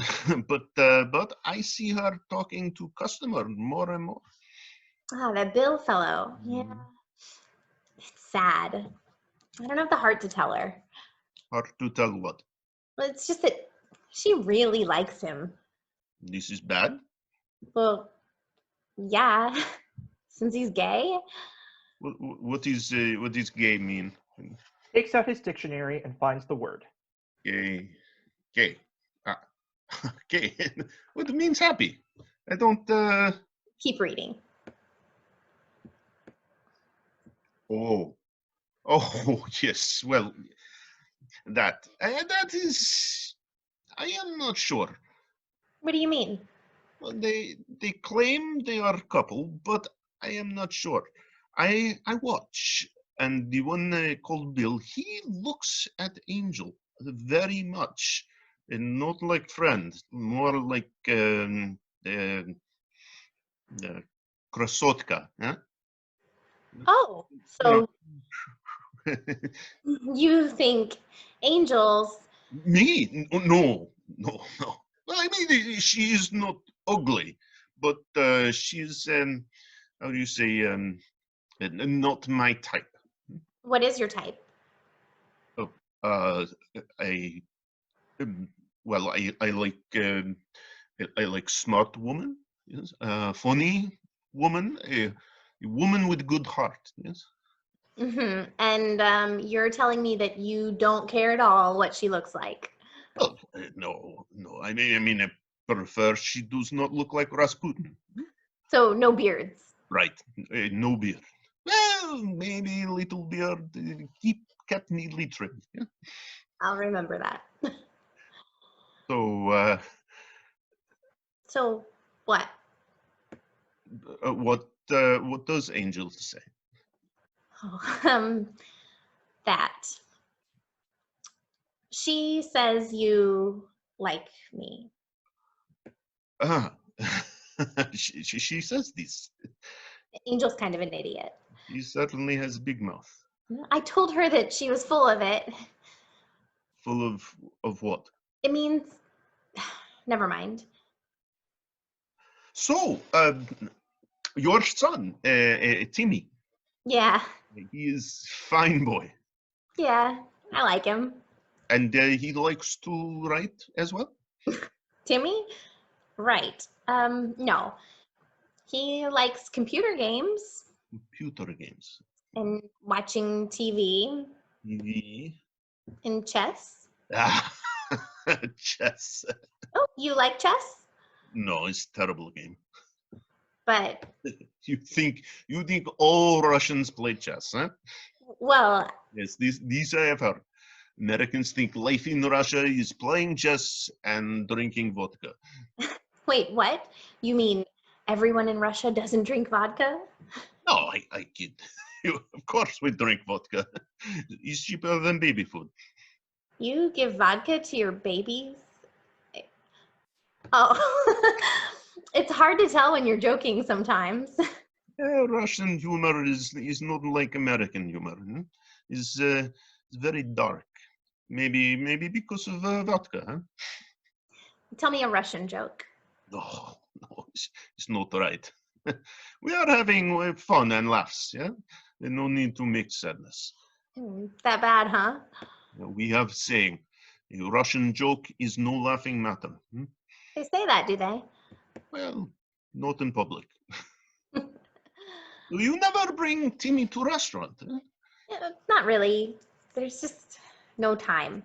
But I see her talking to customer more and more. Ah, that Bill fellow. Yeah. It's sad. I don't have the heart to tell her. Hard to tell what. Well, it's just that she really likes him. This is bad. Well, yeah, since he's gay. What is gay mean? Takes out his dictionary and finds the word. Gay. Ah, gay. What means happy? I don't. Keep reading. Oh, yes. Well, that is. I am not sure. What do you mean? Well, they claim they are a couple, but I am not sure. I watch, and the one called Bill, he looks at Angel very much, and not like friend, more like krasotka. Huh? Oh, so you think Angel's... Me? No. Well, I mean, she is not ugly, but she's how do you say, not my type. What is your type? Oh, I like smart woman. Yes, funny woman, a woman with good heart. Yes. Mm-hmm. And you're telling me that you don't care at all what she looks like. Oh, no. I mean, I prefer she does not look like Rasputin. So no beards. Right. No beard. Well, maybe a little beard. Kept neatly trimmed. Yeah? I'll remember that. So, So what? what does Angel say? Oh, that. She says you like me. She says this. Angel's kind of an idiot. He certainly has a big mouth. I told her that she was full of it. Full of what? It means... Never mind. So, your son, Timmy. Yeah. He is fine boy. Yeah, I like him. And he likes to write as well? Timmy? Right. No. He likes computer games. Computer games. And watching TV. TV. And chess. Ah, chess. Oh, you like chess? No, it's a terrible game. But... You think all Russians play chess, huh? Well... Yes, these I have heard. Americans think life in Russia is playing chess and drinking vodka. Wait, what? You mean everyone in Russia doesn't drink vodka? No, I kid. Of course we drink vodka. It's cheaper than baby food. You give vodka to your babies? Oh, it's hard to tell when you're joking sometimes. Russian humor is not like American humor. Hmm? It's very dark. Maybe because of vodka. Huh? Tell me a Russian joke. No, it's not right. We are having fun and laughs, yeah? No need to make sadness. That bad, huh? We have saying, A Russian joke is no laughing matter. They say that, do they? Well, not in public. You never bring Timmy to restaurant. Not really. There's just no time.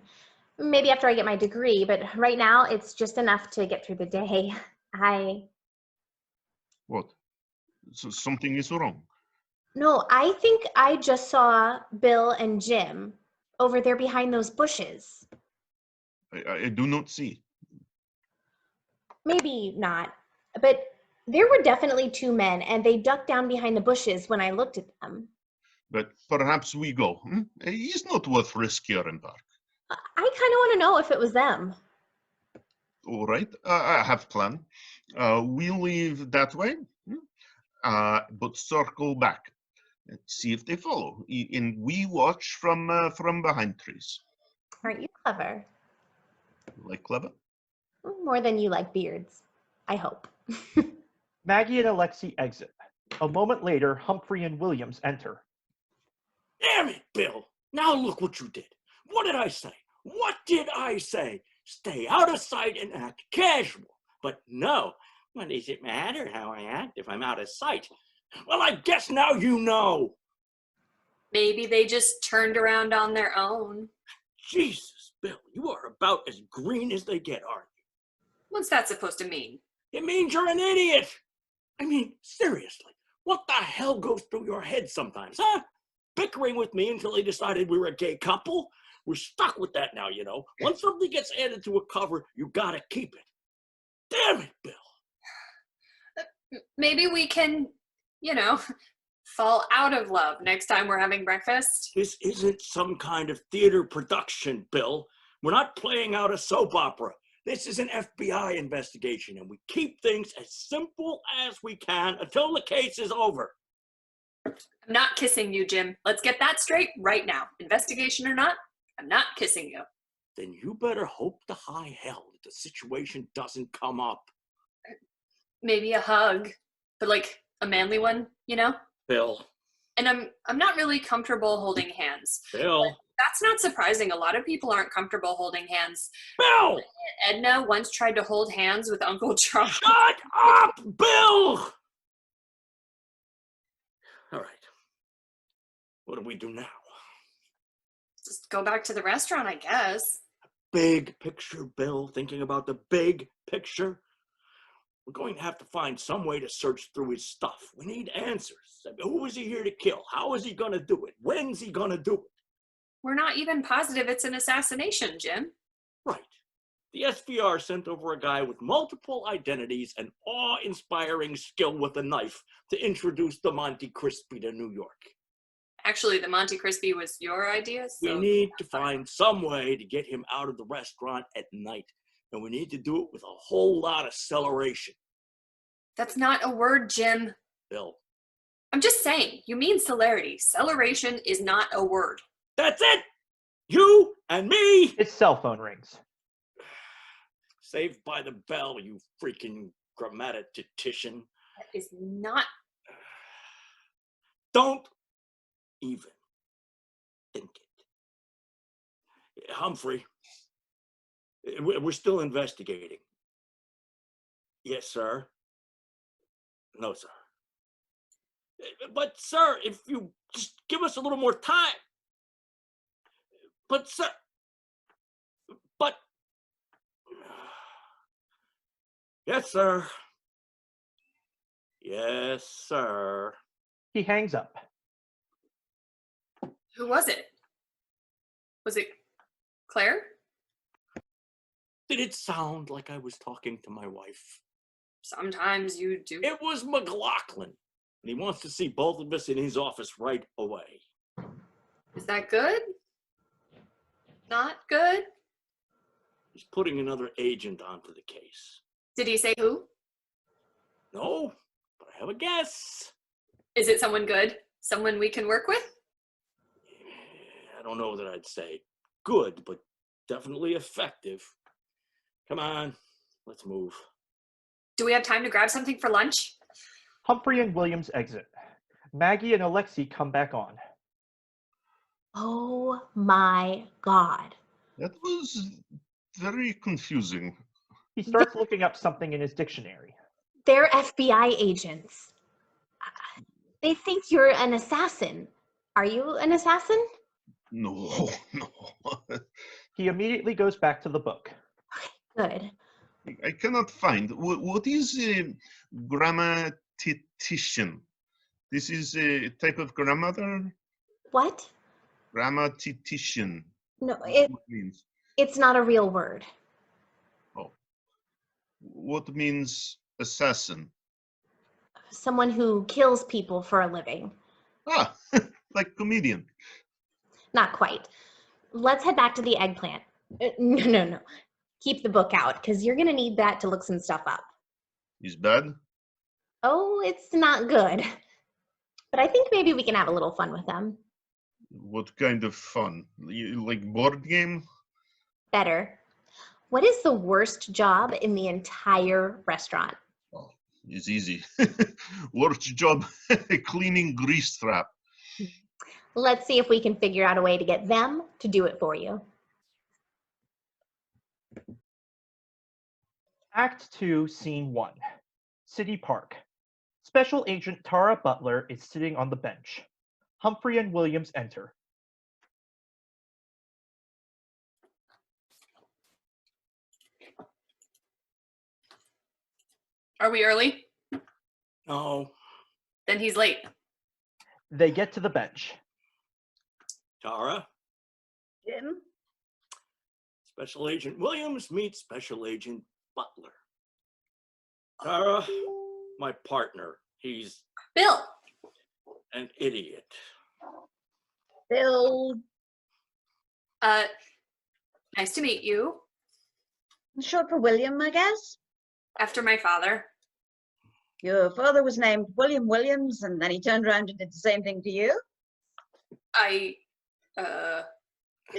Maybe after I get my degree, but right now it's just enough to get through the day. What? So something is wrong. No, I think I just saw Bill and Jim over there behind those bushes. I do not see. Maybe not, but there were definitely two men, and they ducked down behind the bushes when I looked at them. But perhaps we go. It's not worth risk here in park. I kind of want to know if it was them. All right, I have plan. We'll leave that way, but circle back. See if they follow. And we watch from behind trees. Aren't you clever? Like clever? More than you like beards, I hope. Maggie and Alexei exit. A moment later, Humphrey and Williams enter. Damn it, Bill. Now look what you did. What did I say? What did I say? Stay out of sight and act casual. But no. What does it matter how I act if I'm out of sight? Well, I guess now you know. Maybe they just turned around on their own. Jesus, Bill, you are about as green as they get, aren't you? What's that supposed to mean? It means you're an idiot. I mean, seriously, what the hell goes through your head sometimes, huh? Bickering with me until they decided we were a gay couple? We're stuck with that now, you know. Once something gets added to a cover, you gotta keep it. Damn it, Bill. Maybe we can, fall out of love next time we're having breakfast. This isn't some kind of theater production, Bill. We're not playing out a soap opera. This is an FBI investigation, and we keep things as simple as we can until the case is over. I'm not kissing you, Jim. Let's get that straight right now. Investigation or not, I'm not kissing you. Then you better hope to high hell that the situation doesn't come up. Maybe a hug, but like a manly one, Bill. And I'm not really comfortable holding hands. Bill. But that's not surprising. A lot of people aren't comfortable holding hands. Bill! Edna once tried to hold hands with Uncle Charles. Shut up, Bill! All right. What do we do now? Just go back to the restaurant, I guess. Big picture, Bill. Thinking about the big picture. We're going to have to find some way to search through his stuff. We need answers. I mean, who is he here to kill? How is he going to do it? When's he going to do it? We're not even positive it's an assassination, Jim. Right. The SVR sent over a guy with multiple identities and awe-inspiring skill with a knife to introduce the Monte Crispy to New York. Actually, the Monte Crispy was your idea, so... We need to find some way to get him out of the restaurant at night. And we need to do it with a whole lot of acceleration. That's not a word, Jim. Bill. I'm just saying, you mean celerity. Acceleration is not a word. That's it! You and me! His cell phone rings. Saved by the bell, you freaking grammatician. That is not... Don't even think it. Humphrey. We're still investigating. Yes, sir. No, sir. But, sir, if you just give us a little more time. But, sir. But. Yes, sir. Yes, sir. He hangs up. Who was it? Was it Claire? Did it sound like I was talking to my wife? Sometimes you do. It was McLaughlin, and he wants to see both of us in his office right away. Is that good? Not good? He's putting another agent onto the case. Did he say who? No, but I have a guess. Is it someone good? Someone we can work with? I don't know that I'd say good, but definitely effective. Come on, let's move. Do we have time to grab something for lunch? Humphrey and Williams exit. Maggie and Alexei come back on. Oh my God. That was very confusing. He starts looking up something in his dictionary. They're FBI agents. They think you're an assassin. Are you an assassin? No, no. He immediately goes back to the book. Good. I cannot find. What is a grammatician? This is a type of grammar? What? Grammatician. No, What it means? it's not a real word. Oh. What means assassin? Someone who kills people for a living. Ah, like comedian. Not quite. Let's head back to the eggplant. No. Keep the book out, because you're going to need that to look some stuff up. Is bad? Oh, it's not good. But I think maybe we can have a little fun with them. What kind of fun? Like board game? Better. What is the worst job in the entire restaurant? Oh, it's easy. Worst job, cleaning grease trap. Let's see if we can figure out a way to get them to do it for you. Act 2, Scene 1. City Park. Special Agent Tara Butler is sitting on the bench. Humphrey and Williams enter. Are we early? No, Then he's late. They get to the bench. Tara. Jim? Special Agent Williams meets Special Agent Butler. Tara, my partner. He's Bill. an idiot. Bill. Nice to meet you. Short for William, I guess. After my father. Your father was named William Williams, and then he turned around and did the same thing to you. Did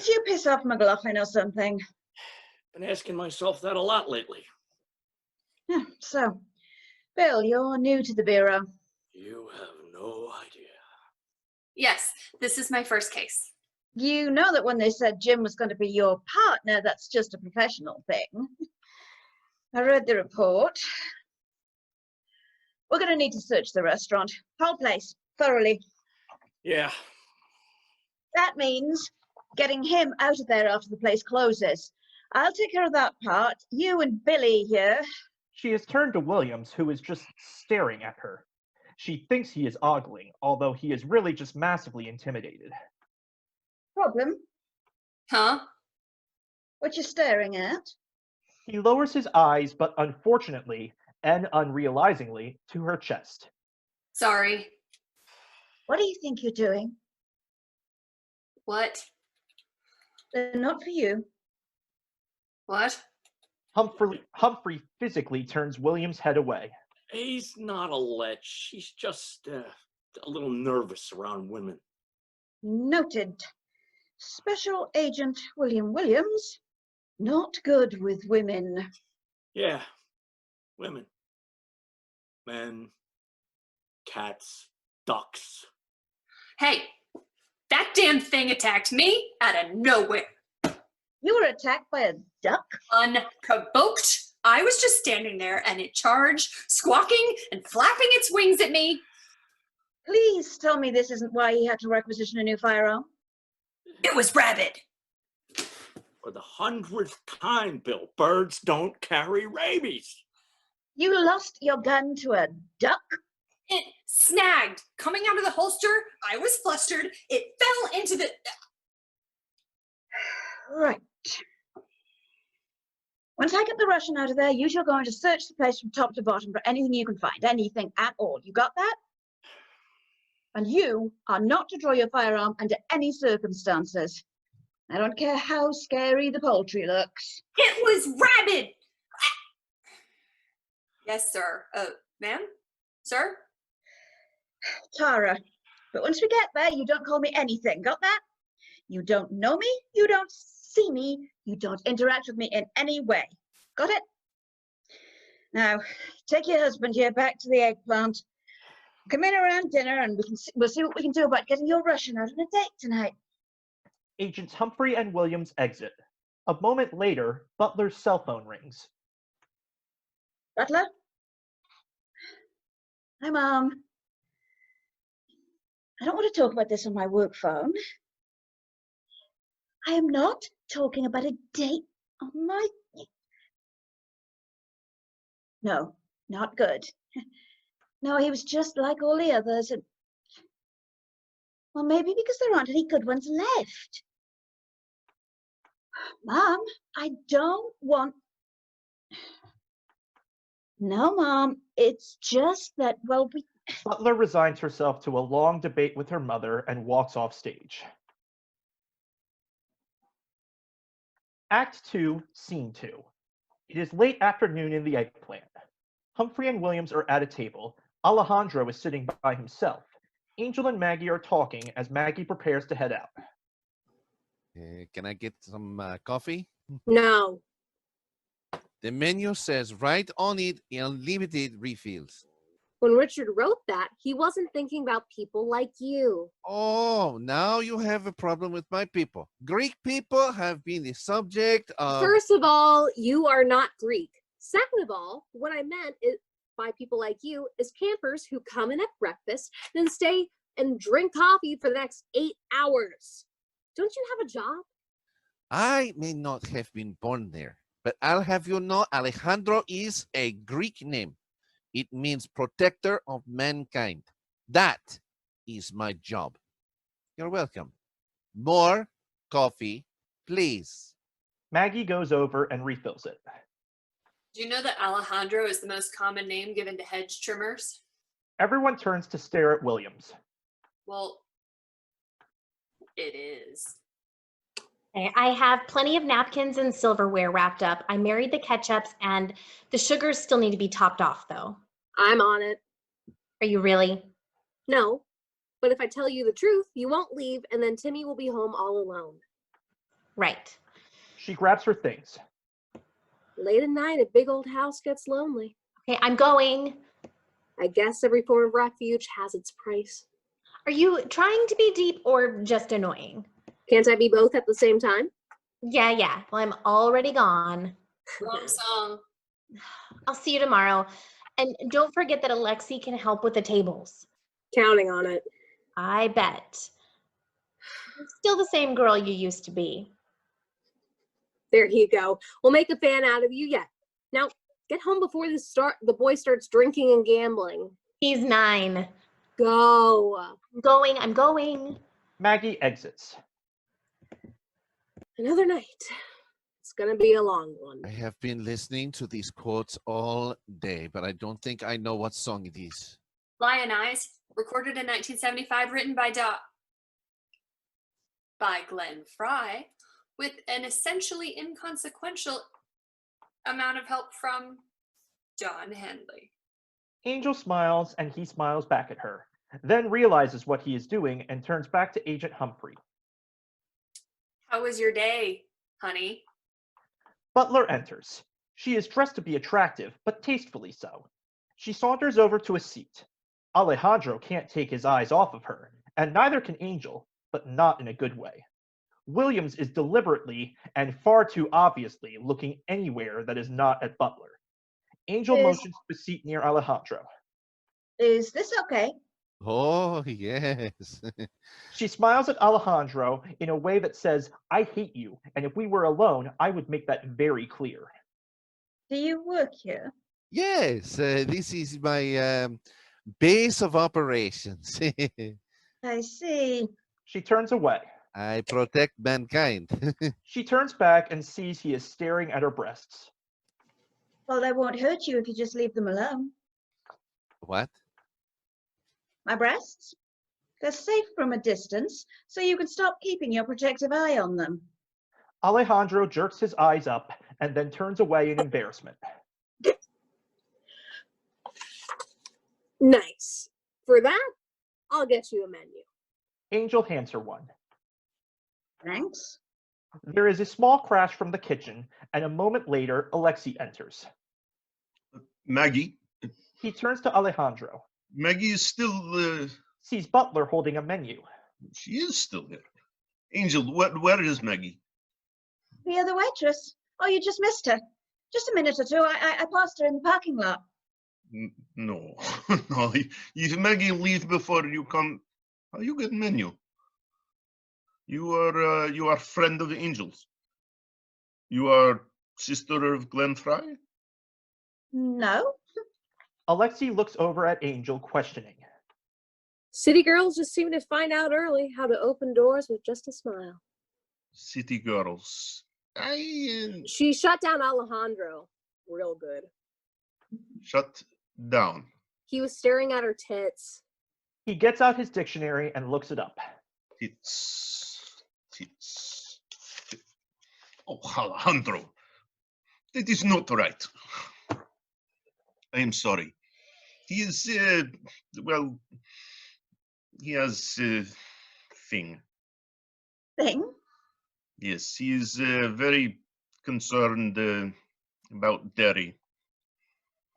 you piss off McLaughlin or something? Been asking myself that a lot lately. Yeah, so, Bill, you're new to the Bureau. You have no idea. Yes, this is my first case. You know that when they said Jim was going to be your partner, that's just a professional thing. I read the report. We're going to need to search the restaurant, whole place, thoroughly. Yeah. That means getting him out of there after the place closes. I'll take care of that part. You and Billy here. She has turned to Williams, who is just staring at her. She thinks he is ogling, although he is really just massively intimidated. Problem? Huh? What you staring at? He lowers his eyes, but unfortunately, and unrealizingly, to her chest. Sorry. What do you think you're doing? What? They're not for you. What? Humphrey physically turns William's head away. He's not a lech. She's just a little nervous around women. Noted. Special Agent William Williams. Not good with women. Yeah. Women. Men. Cats. Ducks. Hey, that damn thing attacked me out of nowhere. You were attacked by a duck? Unprovoked. I was just standing there and it charged, squawking and flapping its wings at me. Please tell me this isn't why he had to requisition a new firearm. It was rabid. For the 100th time, Bill, birds don't carry rabies. You lost your gun to a duck? It snagged. Coming out of the holster, I was flustered. It fell into the... Right. Once I get the Russian out of there, you shall go on to search the place from top to bottom for anything you can find, anything at all. You got that? And you are not to draw your firearm under any circumstances. I don't care how scary the poultry looks. It was rabid. Yes, sir. Ma'am? Sir? Tara, but once we get there, you don't call me anything. Got that? You don't know me, you don't see me, you don't interact with me in any way. Got it? Now, take your husband here back to the eggplant. Come in around dinner and we'll see what we can do about getting your Russian out on a date tonight. Agents Humphrey and Williams exit. A moment later, Butler's cell phone rings. Butler? Hi, Mom. I don't want to talk about this on my work phone. I am not talking about a date on my... No, not good. No, he was just like all the others. And... Well, maybe because there aren't any good ones left. Mom, I don't want... No, Mom, it's just that, well, we... Butler resigns herself to a long debate with her mother and walks off stage. Act 2, Scene 2. It is late afternoon in the eggplant. Humphrey and Williams are at a table. Alejandro is sitting by himself. Angel and Maggie are talking as Maggie prepares to head out. Can I get some coffee? No. The menu says right on it, unlimited refills. When Richard wrote that, he wasn't thinking about people like you. Oh, now you have a problem with my people. Greek people have been the subject of... First of all, you are not Greek. Second of all, what I meant is, by people like you is campers who come in at breakfast, then stay and drink coffee for the next 8 hours. Don't you have a job? I may not have been born there, but I'll have you know Alejandro is a Greek name. It means protector of mankind. That is my job. You're welcome. More coffee, please. Maggie goes over and refills it. Do you know that Alejandro is the most common name given to hedge trimmers? Everyone turns to stare at Williams. Well, it is. Okay, I have plenty of napkins and silverware wrapped up. I married the ketchups, and the sugars still need to be topped off, though. I'm on it. Are you really? No, but if I tell you the truth, you won't leave, and then Timmy will be home all alone. Right. She grabs her things. Late at night, a big old house gets lonely. Okay, I'm going. I guess every form of refuge has its price. Are you trying to be deep or just annoying? Can't I be both at the same time? Yeah. Well, I'm already gone. Wrong song. I'll see you tomorrow. And don't forget that Alexei can help with the tables. Counting on it. I bet. You're still the same girl you used to be. There you go. We'll make a fan out of you yet. Now, get home before the boy starts drinking and gambling. He's 9. Go. I'm going. Maggie exits. Another night. It's gonna be a long one. I have been listening to these quotes all day, but I don't think I know what song it is. Lion Eyes, recorded in 1975, written by Glenn Frey, with an essentially inconsequential amount of help from Don Henley. Angel smiles and he smiles back at her, then realizes what he is doing and turns back to Agent Humphrey. How was your day, honey? Butler enters. She is dressed to be attractive, but tastefully so. She saunters over to a seat. Alejandro can't take his eyes off of her, and neither can Angel, but not in a good way. Williams is deliberately and far too obviously looking anywhere that is not at Butler. Angel motions to a seat near Alejandro. Is this okay? Oh, yes. She smiles at Alejandro in a way that says, I hate you, and if we were alone, I would make that very clear. Do you work here? Yes, this is my base of operations. I see. She turns away. I protect mankind. She turns back and sees he is staring at her breasts. Well, they won't hurt you if you just leave them alone. What? My breasts? They're safe from a distance, so you can stop keeping your protective eye on them. Alejandro jerks his eyes up and then turns away in embarrassment. Nice. For that, I'll get you a menu. Angel hands her one. Thanks. There is a small crash from the kitchen, and a moment later, Alexei enters. Maggie? He turns to Alejandro. Maggie is still... Sees Butler holding a menu. She is still there. Angel, where is Maggie? The other waitress? Oh, you just missed her. Just a minute or two. I passed her in the parking lot. No, no. If Maggie leave before you come, how you get menu? You are friend of the angels. You are sister of Glenn Frey? No. Alexei looks over at Angel, questioning. City girls just seem to find out early how to open doors with just a smile. City girls. She shut down Alejandro real good. Shut down. He was staring at her tits. He gets out his dictionary and looks it up. Tits. Oh, Alejandro. That is not right. I am sorry. He is, well, he has a thing. Thing? Yes, he is very concerned about dairy.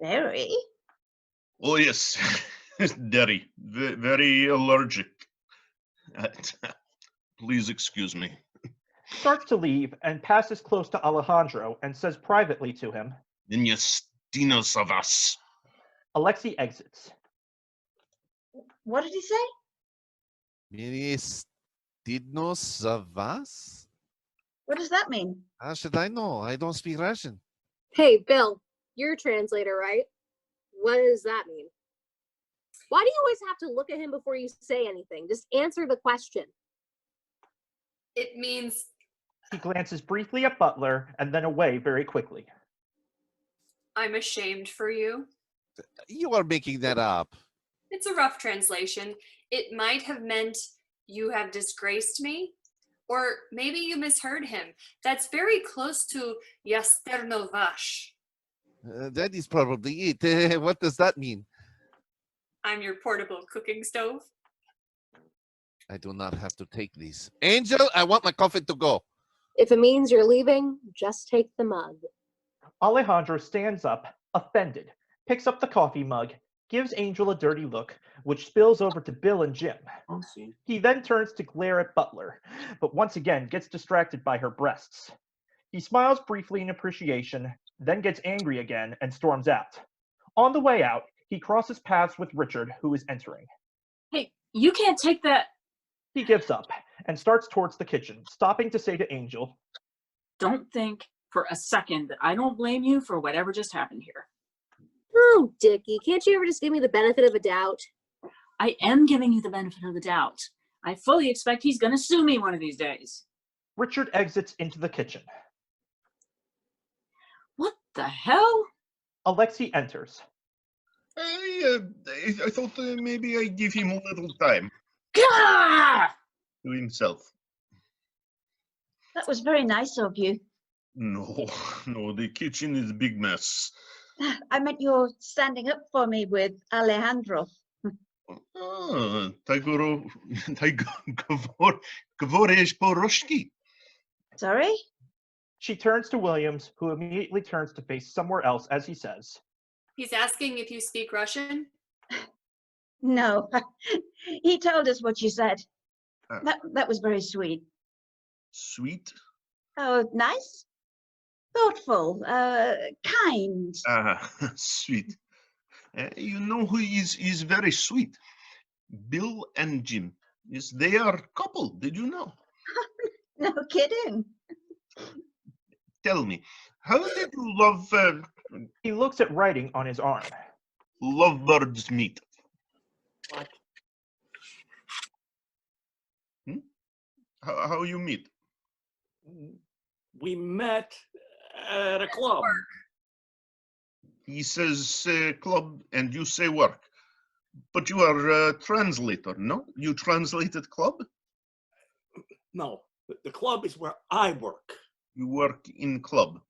Dairy? Oh, yes, dairy. Very allergic. Please excuse me. Starts to leave and passes close to Alejandro and says privately to him, Stinos of us. Alexei exits. What did he say? Didnos of us? What does that mean? How should I know? I don't speak Russian. Hey, Bill, you're a translator, right? What does that mean? Why do you always have to look at him before you say anything? Just answer the question. It means He glances briefly at Butler and then away very quickly. I'm ashamed for you. You are making that up. It's a rough translation. It might have meant you have disgraced me, or maybe you misheard him. That's very close to Yasternovash. That is probably it. What does that mean? I'm your portable cooking stove. I do not have to take these. Angel, I want my coffee to go. If it means you're leaving, just take the mug. Alejandro stands up, offended, picks up the coffee mug, gives Angel a dirty look, which spills over to Bill and Jim. He then turns to glare at Butler, but once again gets distracted by her breasts. He smiles briefly in appreciation, then gets angry again and storms out. On the way out, he crosses paths with Richard, who is entering. Hey, you can't take that. He gives up and starts towards the kitchen, stopping to say to Angel, Don't think for a second that I don't blame you for whatever just happened here. Oh, Dickie, can't you ever just give me the benefit of a doubt? I am giving you the benefit of the doubt. I fully expect he's going to sue me one of these days. Richard exits into the kitchen. What the hell? Alexei enters. I thought maybe I give him a little time Gah! to himself. That was very nice of you. No, the kitchen is a big mess. I meant you're standing up for me with Alejandro. Говоришь по-русски. Sorry? She turns to Williams, who immediately turns to face somewhere else as he says, He's asking if you speak Russian. No. He told us what you said. That was very sweet. Sweet? Oh, nice? Thoughtful. Kind. Sweet. You know who is very sweet? Bill and Jim. Yes, they are couple. Did you know? No kidding. Tell me, how did you love he looks at writing on his arm. lovebirds meet? What? How you meet? We met at a club. He says club and you say work. But you are a translator, no? You translated club? No, the club is where I work. You work in club.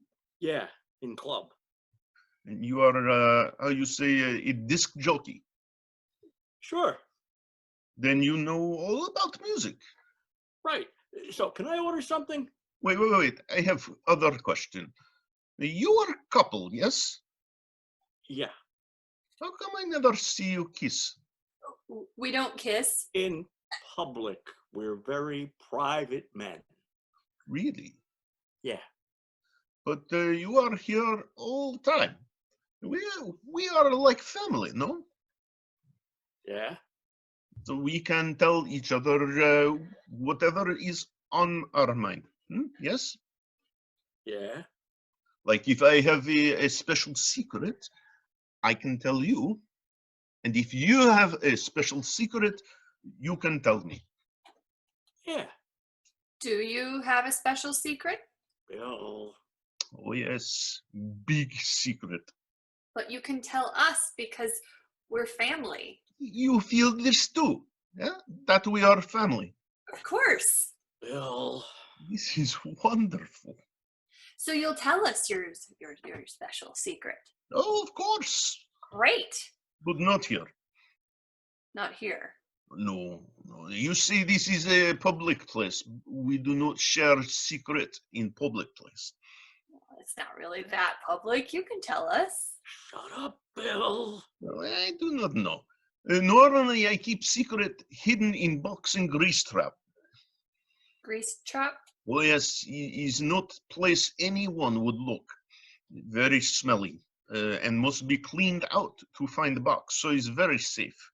Yeah, in club. And you are, how you say, a disc jockey. Sure. Then you know all about music. Right. So can I order something? Wait. I have other question. You are a couple, yes? Yeah. How come I never see you kiss? We don't kiss. In public. We're very private men. Really? Yeah. But you are here all the time. We are like family, no? Yeah. So we can tell each other whatever is on our mind. Yes? Yeah. Like if I have a special secret, I can tell you. And if you have a special secret, you can tell me. Yeah. Do you have a special secret? Bill. Oh, yes. Big secret. But you can tell us because we're family. You feel this too, yeah? That we are family. Of course. Bill. This is wonderful. So you'll tell us your special secret. Oh, of course. Great. But not here. Not here. No. You see, this is a public place. We do not share secret in public place. Well, it's not really that public. You can tell us. Shut up, Bill. Well, I do not know. Normally, I keep secret hidden in box and grease trap. Grease trap? Well, yes, is not place anyone would look. Very smelly and must be cleaned out to find the box, so it's very safe.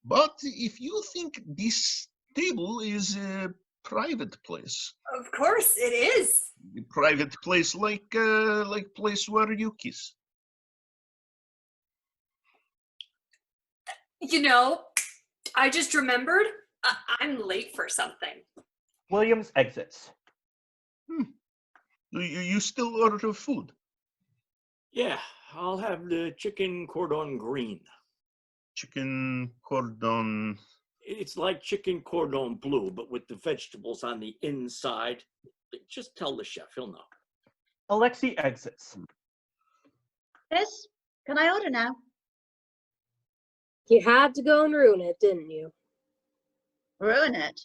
But if you think this table is a private place. Of course it is. A private place like place where you kiss. You know, I just remembered I'm late for something. Williams exits. You still order food? Yeah, I'll have the chicken cordon green. Chicken cordon. It's like chicken cordon bleu, but with the vegetables on the inside. Just tell the chef, he'll know. Alexei exits. Yes, can I order now? You had to go and ruin it, didn't you? Ruin it?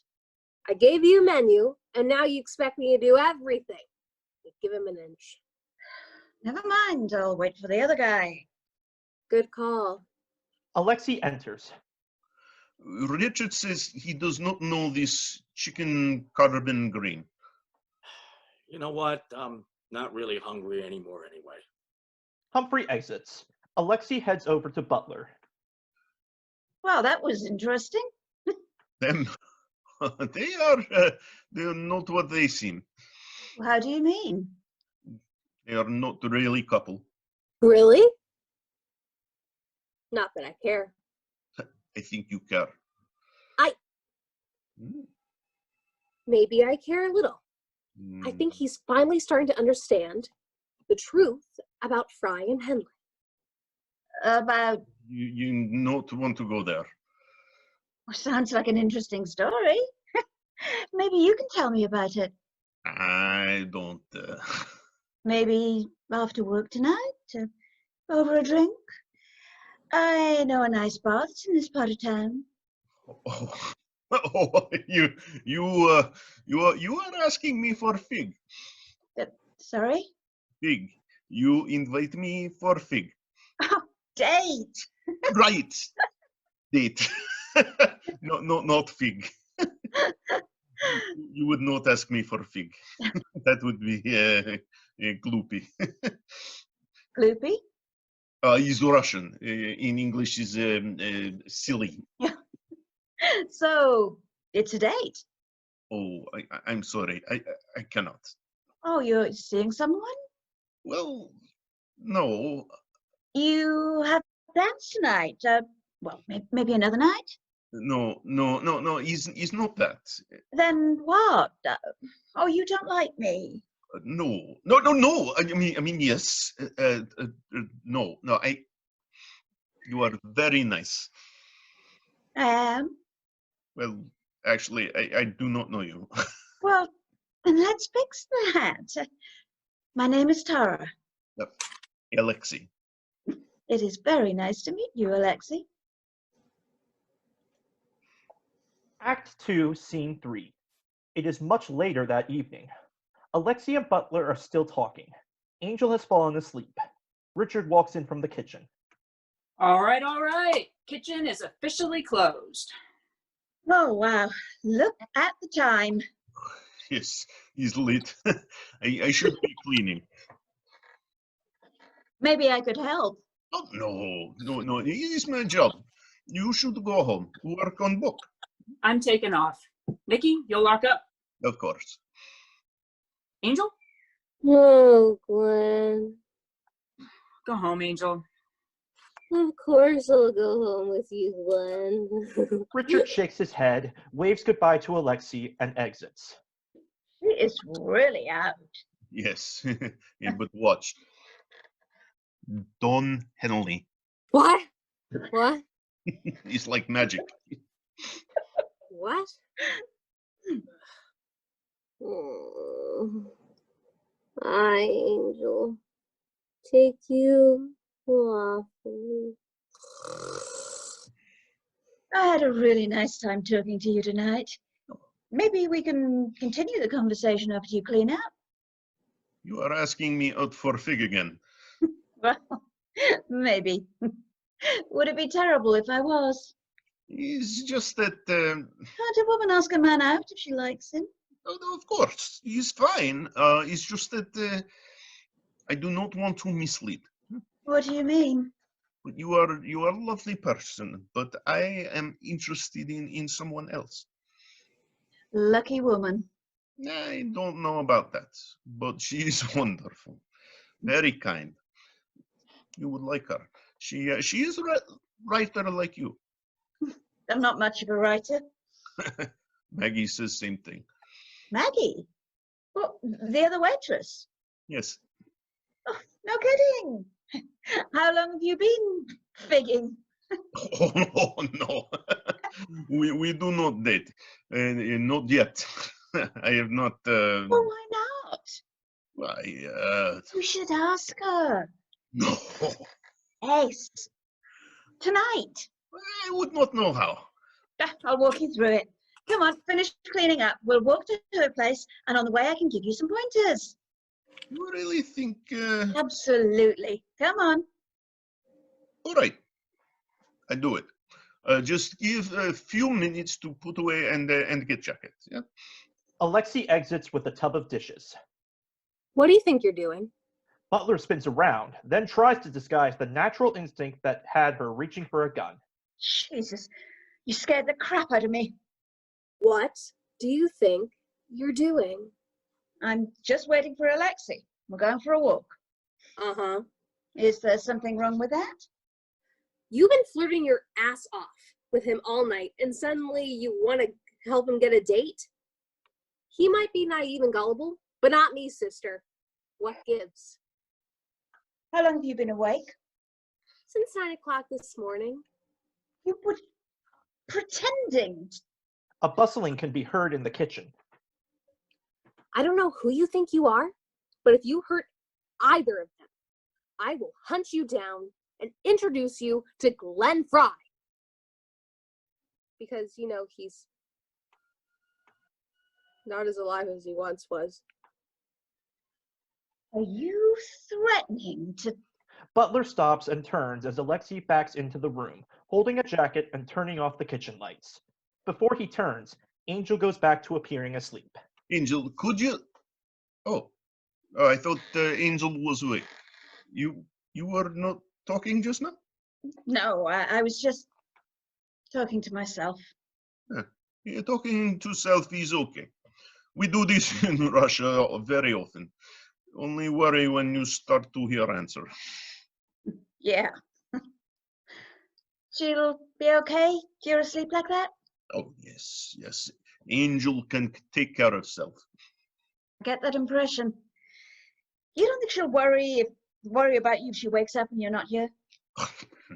I gave you a menu, and now you expect me to do everything. Give him an inch. Never mind, I'll wait for the other guy. Good call. Alexei enters. Richard says he does not know this chicken carbon green. You know what? I'm not really hungry anymore anyway. Humphrey exits. Alexei heads over to Butler. Well, that was interesting. Them, they're not what they seem. How do you mean? They are not really couple. Really? Not that I care. I think you care. Maybe I care a little. I think he's finally starting to understand the truth about Frey and Henley. About... You not want to go there. Well, sounds like an interesting story. Maybe you can tell me about it. I don't... Maybe after work tonight, over a drink. I know a nice bar that's in this part of town. You are asking me for fig. Sorry? Fig. You invite me for fig. Oh, date. Right. Date. No, not fig. You would not ask me for fig. That would be gloopy. Gloopy? He's Russian. In English, is silly. So, it's a date? Oh, I'm sorry. I cannot. Oh, you're seeing someone? Well, no. You have plans tonight? Well, maybe another night? No. He's not that. Then what? Oh, you don't like me? No. I mean, yes. No. You are very nice. I am? Well, actually, I do not know you. Well, then let's fix that. My name is Tara. Alexei. It is very nice to meet you, Alexei. Act 2, Scene 3. It is much later that evening. Alexei and Butler are still talking. Angel has fallen asleep. Richard walks in from the kitchen. All right. Kitchen is officially closed. Oh, wow. Look at the time. Yes, he's late. I should be cleaning. Maybe I could help. Oh, no, it is my job. You should go home, work on book. I'm taking off. Nikki, you'll lock up. Of course. Angel? Oh, Glenn. Go home, Angel. Of course I'll go home with you, Glenn. Richard shakes his head, waves goodbye to Alexei, and exits. She is really out. Yes, yeah, but watch. Don Henley. What? What? It's like magic. What? Oh. Hi, Angel. Take you off. I had a really nice time talking to you tonight. Maybe we can continue the conversation after you clean up. You are asking me out for fig again. Well, maybe. Would it be terrible if I was? It's just that, Can't a woman ask a man out if she likes him? oh, of course, he's fine. It's just that I do not want to mislead. What do you mean? You are a lovely person, but I am interested in someone else. Lucky woman. I don't know about that, but she is wonderful, very kind. You would like her. She is a writer like you. I'm not much of a writer. Maggie says same thing. Maggie? Well, the other waitress? Yes. Oh, no kidding. How long have you been figging? Oh no. we do not date, not yet. I have not. Well, why not? Why? You should ask her. No. Ace. Tonight. I would not know how. I'll walk you through it. Come on, finish cleaning up. We'll walk to her place, and on the way I can give you some pointers. You really think? Absolutely. Come on. All right. I do it. Just give a few minutes to put away and get jacket. Yeah. Alexei exits with a tub of dishes. What do you think you're doing? Butler spins around, then tries to disguise the natural instinct that had her reaching for a gun. Jesus, you scared the crap out of me. What do you think you're doing? I'm just waiting for Alexei. We're going for a walk. Uh-huh. Is there something wrong with that? You've been flirting your ass off with him all night, and suddenly you want to help him get a date? He might be naive and gullible, but not me, sister. What gives? How long have you been awake? Since 9 o'clock this morning. You were pretending. A bustling can be heard in the kitchen. I don't know who you think you are, but if you hurt either of them, I will hunt you down and introduce you to Glenn Frey. Because, you know, he's not as alive as he once was. Are you threatening to... Butler stops and turns as Alexei backs into the room, holding a jacket and turning off the kitchen lights. Before he turns, Angel goes back to appearing asleep. Angel, could you? Oh, I thought Angel was awake. You were not talking just now? No, I was just talking to myself. Yeah, talking to self is okay. We do this in Russia very often. Only worry when you start to hear answer. Yeah. She'll be okay? If you're asleep like that? Oh, yes. Angel can take care of herself. I get that impression. You don't think she'll worry about you if she wakes up and you're not here?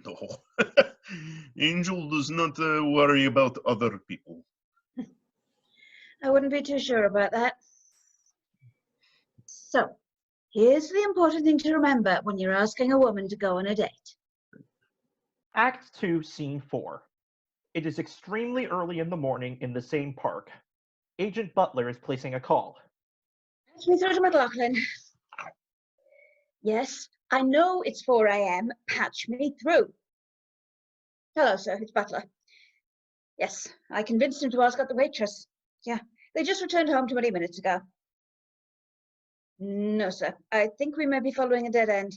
No. Angel does not worry about other people. I wouldn't be too sure about that. So, here's the important thing to remember when you're asking a woman to go on a date. Act 2, Scene 4. It is extremely early in the morning in the same park. Agent Butler is placing a call. Patch me through to McLaughlin. Yes, I know it's 4 a.m. Patch me through. Hello, sir. It's Butler. Yes, I convinced him to ask out the waitress. Yeah, They just returned home 20 minutes ago. No, sir. I think we may be following a dead end.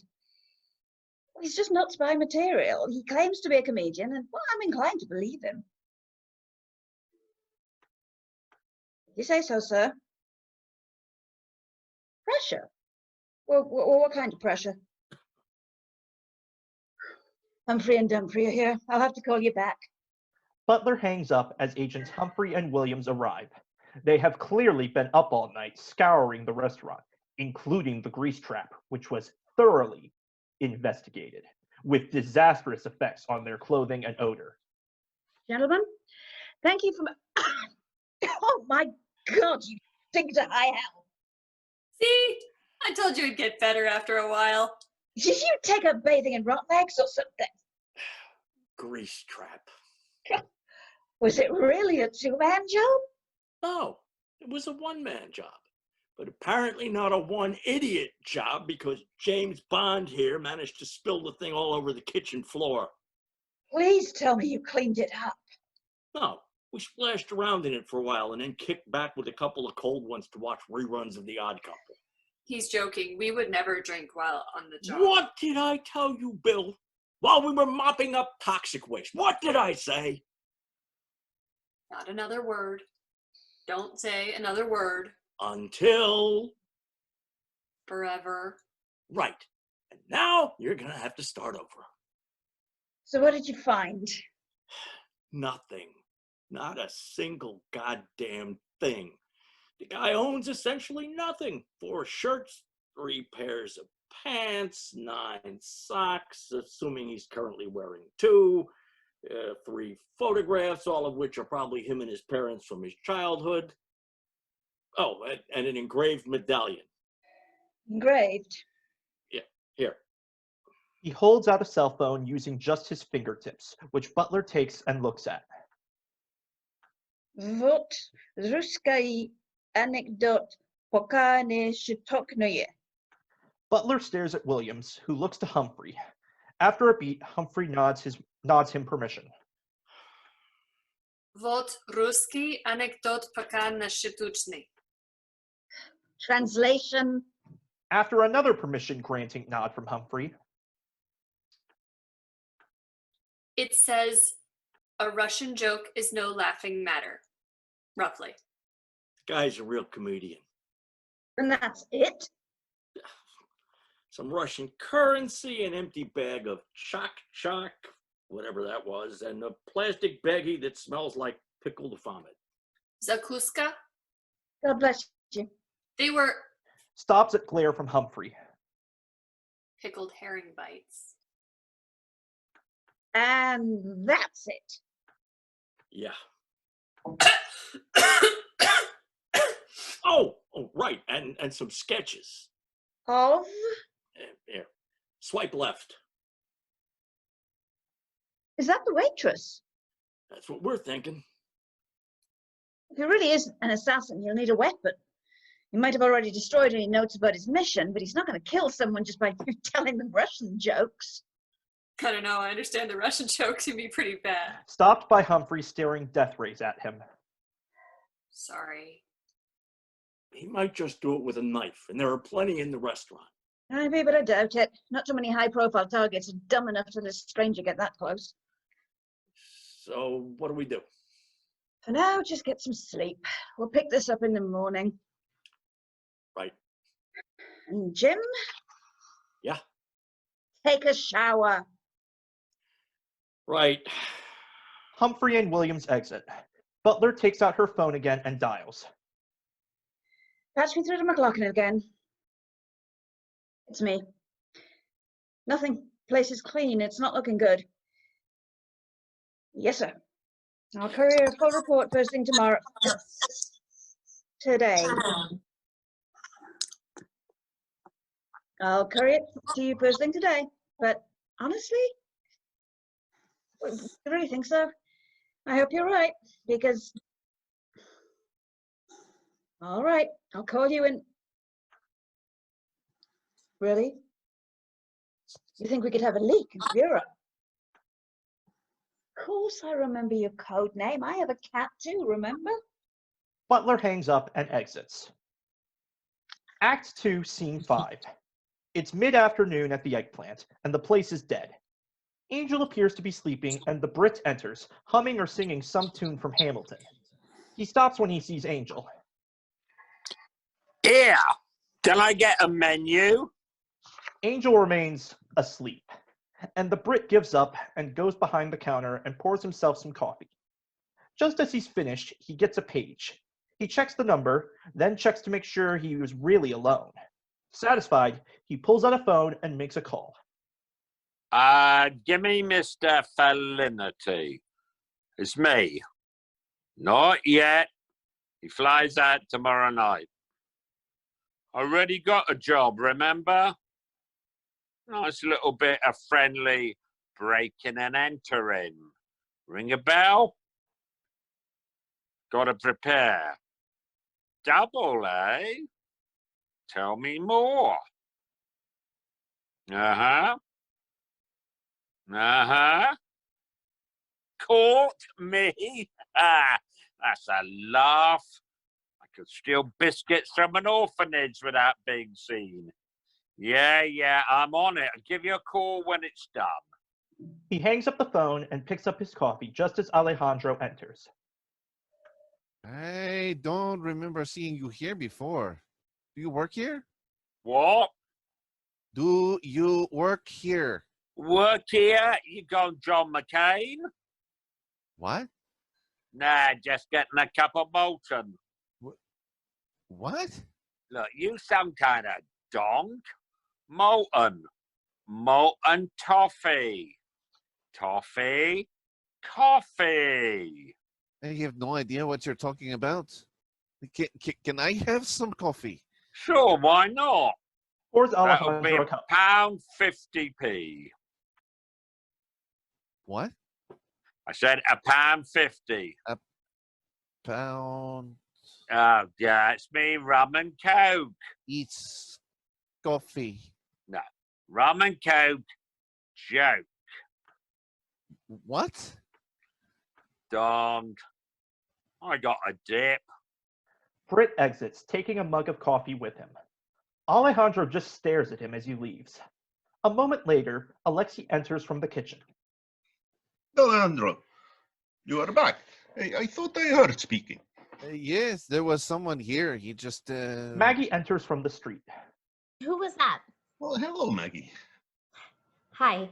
He's just not spy material. He claims to be a comedian, and well, I'm inclined to believe him. You say so, sir. Pressure? Well, what kind of pressure? Humphrey and Dumfrey are here. I'll have to call you back. Butler hangs up as agents Humphrey and Williams arrive. They have clearly been up all night scouring the restaurant, including the grease trap, which was thoroughly investigated, with disastrous effects on their clothing and odor. Gentlemen, thank you for Oh my God, you stink to high hell. See? I told you it'd get better after a while. Did you take up bathing in rotten eggs or something? Grease trap. Was it really a two-man job? No, it was a one-man job. But apparently not a one-idiot job because James Bond here managed to spill the thing all over the kitchen floor. Please tell me you cleaned it up. No, we splashed around in it for a while and then kicked back with a couple of cold ones to watch reruns of The Odd Couple. He's joking. We would never drink while on the job. What did I tell you, Bill? While we were mopping up toxic waste, what did I say? Not another word. Don't say another word. Until... Forever. Right. And now you're going to have to start over. So what did you find? Nothing. Not a single goddamn thing. The guy owns essentially nothing. 4 shirts, 3 pairs of pants, 9 socks, assuming he's currently wearing 2, 3 photographs, all of which are probably him and his parents from his childhood. Oh, and an engraved medallion. Engraved? Yeah, here. He holds out a cell phone using just his fingertips, which Butler takes and looks at. Вот русская anecdote пока не shitoknuye. Butler stares at Williams, who looks to Humphrey. After a beat, Humphrey nods him permission. Вот русский анекдот пока не шуточный. Translation. After another permission-granting nod from Humphrey. It says, a Russian joke is no laughing matter. Roughly. The guy's a real comedian. And that's it? Some Russian currency, an empty bag of chok, whatever that was, and a plastic baggie that smells like pickled vomit. Zakuska? God bless you. They were Stops at glare from Humphrey. pickled herring bites. And that's it. Yeah. Oh, right, and some sketches. Of? Here, swipe left. Is that the waitress? That's what we're thinking. If he really is an assassin, he'll need a weapon. He might have already destroyed any notes about his mission, but he's not going to kill someone just by telling them Russian jokes. I don't know. I understand the Russian jokes can be pretty bad. Stopped by Humphrey staring death rays at him. Sorry. He might just do it with a knife, and there are plenty in the restaurant. Maybe, but I doubt it. Not too many high-profile targets are dumb enough to let a stranger get that close. So what do we do? For now, just get some sleep. We'll pick this up in the morning. Right. And Jim? Yeah. Take a shower. Right. Humphrey and Williams exit. Butler takes out her phone again and dials. Patch me through to McLaughlin again. It's me. Nothing. Place is clean. It's not looking good. Yes, sir. I'll courier a full report first thing tomorrow. Today. I'll courier it to you first thing today. But honestly, I really think so. I hope you're right, because... All right, I'll call you in... Really? You think we could have a leak in Bureau? Of course I remember your code name. I have a cat too, remember? Butler hangs up and exits. Act 2, Scene 5. It's mid-afternoon at the eggplant, and the place is dead. Angel appears to be sleeping, and the Brit enters, humming or singing some tune from Hamilton. He stops when he sees Angel. Here, can I get a menu? Angel remains asleep, and the Brit gives up and goes behind the counter and pours himself some coffee. Just as he's finished, he gets a page. He checks the number, then checks to make sure he was really alone. Satisfied, he pulls out a phone and makes a call. Give me Mr. Felinity. It's me. Not yet. He flies out tomorrow night. Already got a job, remember? Nice little bit of friendly breaking and entering. Ring a bell? Gotta prepare. Double, eh? Tell me more. Uh-huh. Uh-huh. Caught me? That's a laugh. I could steal biscuits from an orphanage without being seen. Yeah, I'm on it. I'll give you a call when it's done. He hangs up the phone and picks up his coffee just as Alejandro enters. I don't remember seeing you here before. Do you work here? What? Do you work here? Work here? You gone John McCain? What? Nah, just getting a cup of Molten. What? Look, you some kind of donk. Molten. Molten toffee. Toffee. Coffee. I have no idea what you're talking about. Can I have some coffee? Sure, why not? Pours That'll be Alejandro a cup. £1.50p. What? I said £1.50. Pound. Oh, yeah, it's me, rum and coke. It's coffee. No, rum and coke, joke. What? Dong. I got a dip. Brit exits, taking a mug of coffee with him. Alejandro just stares at him as he leaves. A moment later, Alexei enters from the kitchen. Alejandro, you are back. I thought I heard speaking. Yes, there was someone here. He just... Maggie enters from the street. Who was that? Well, hello, Maggie. Hi,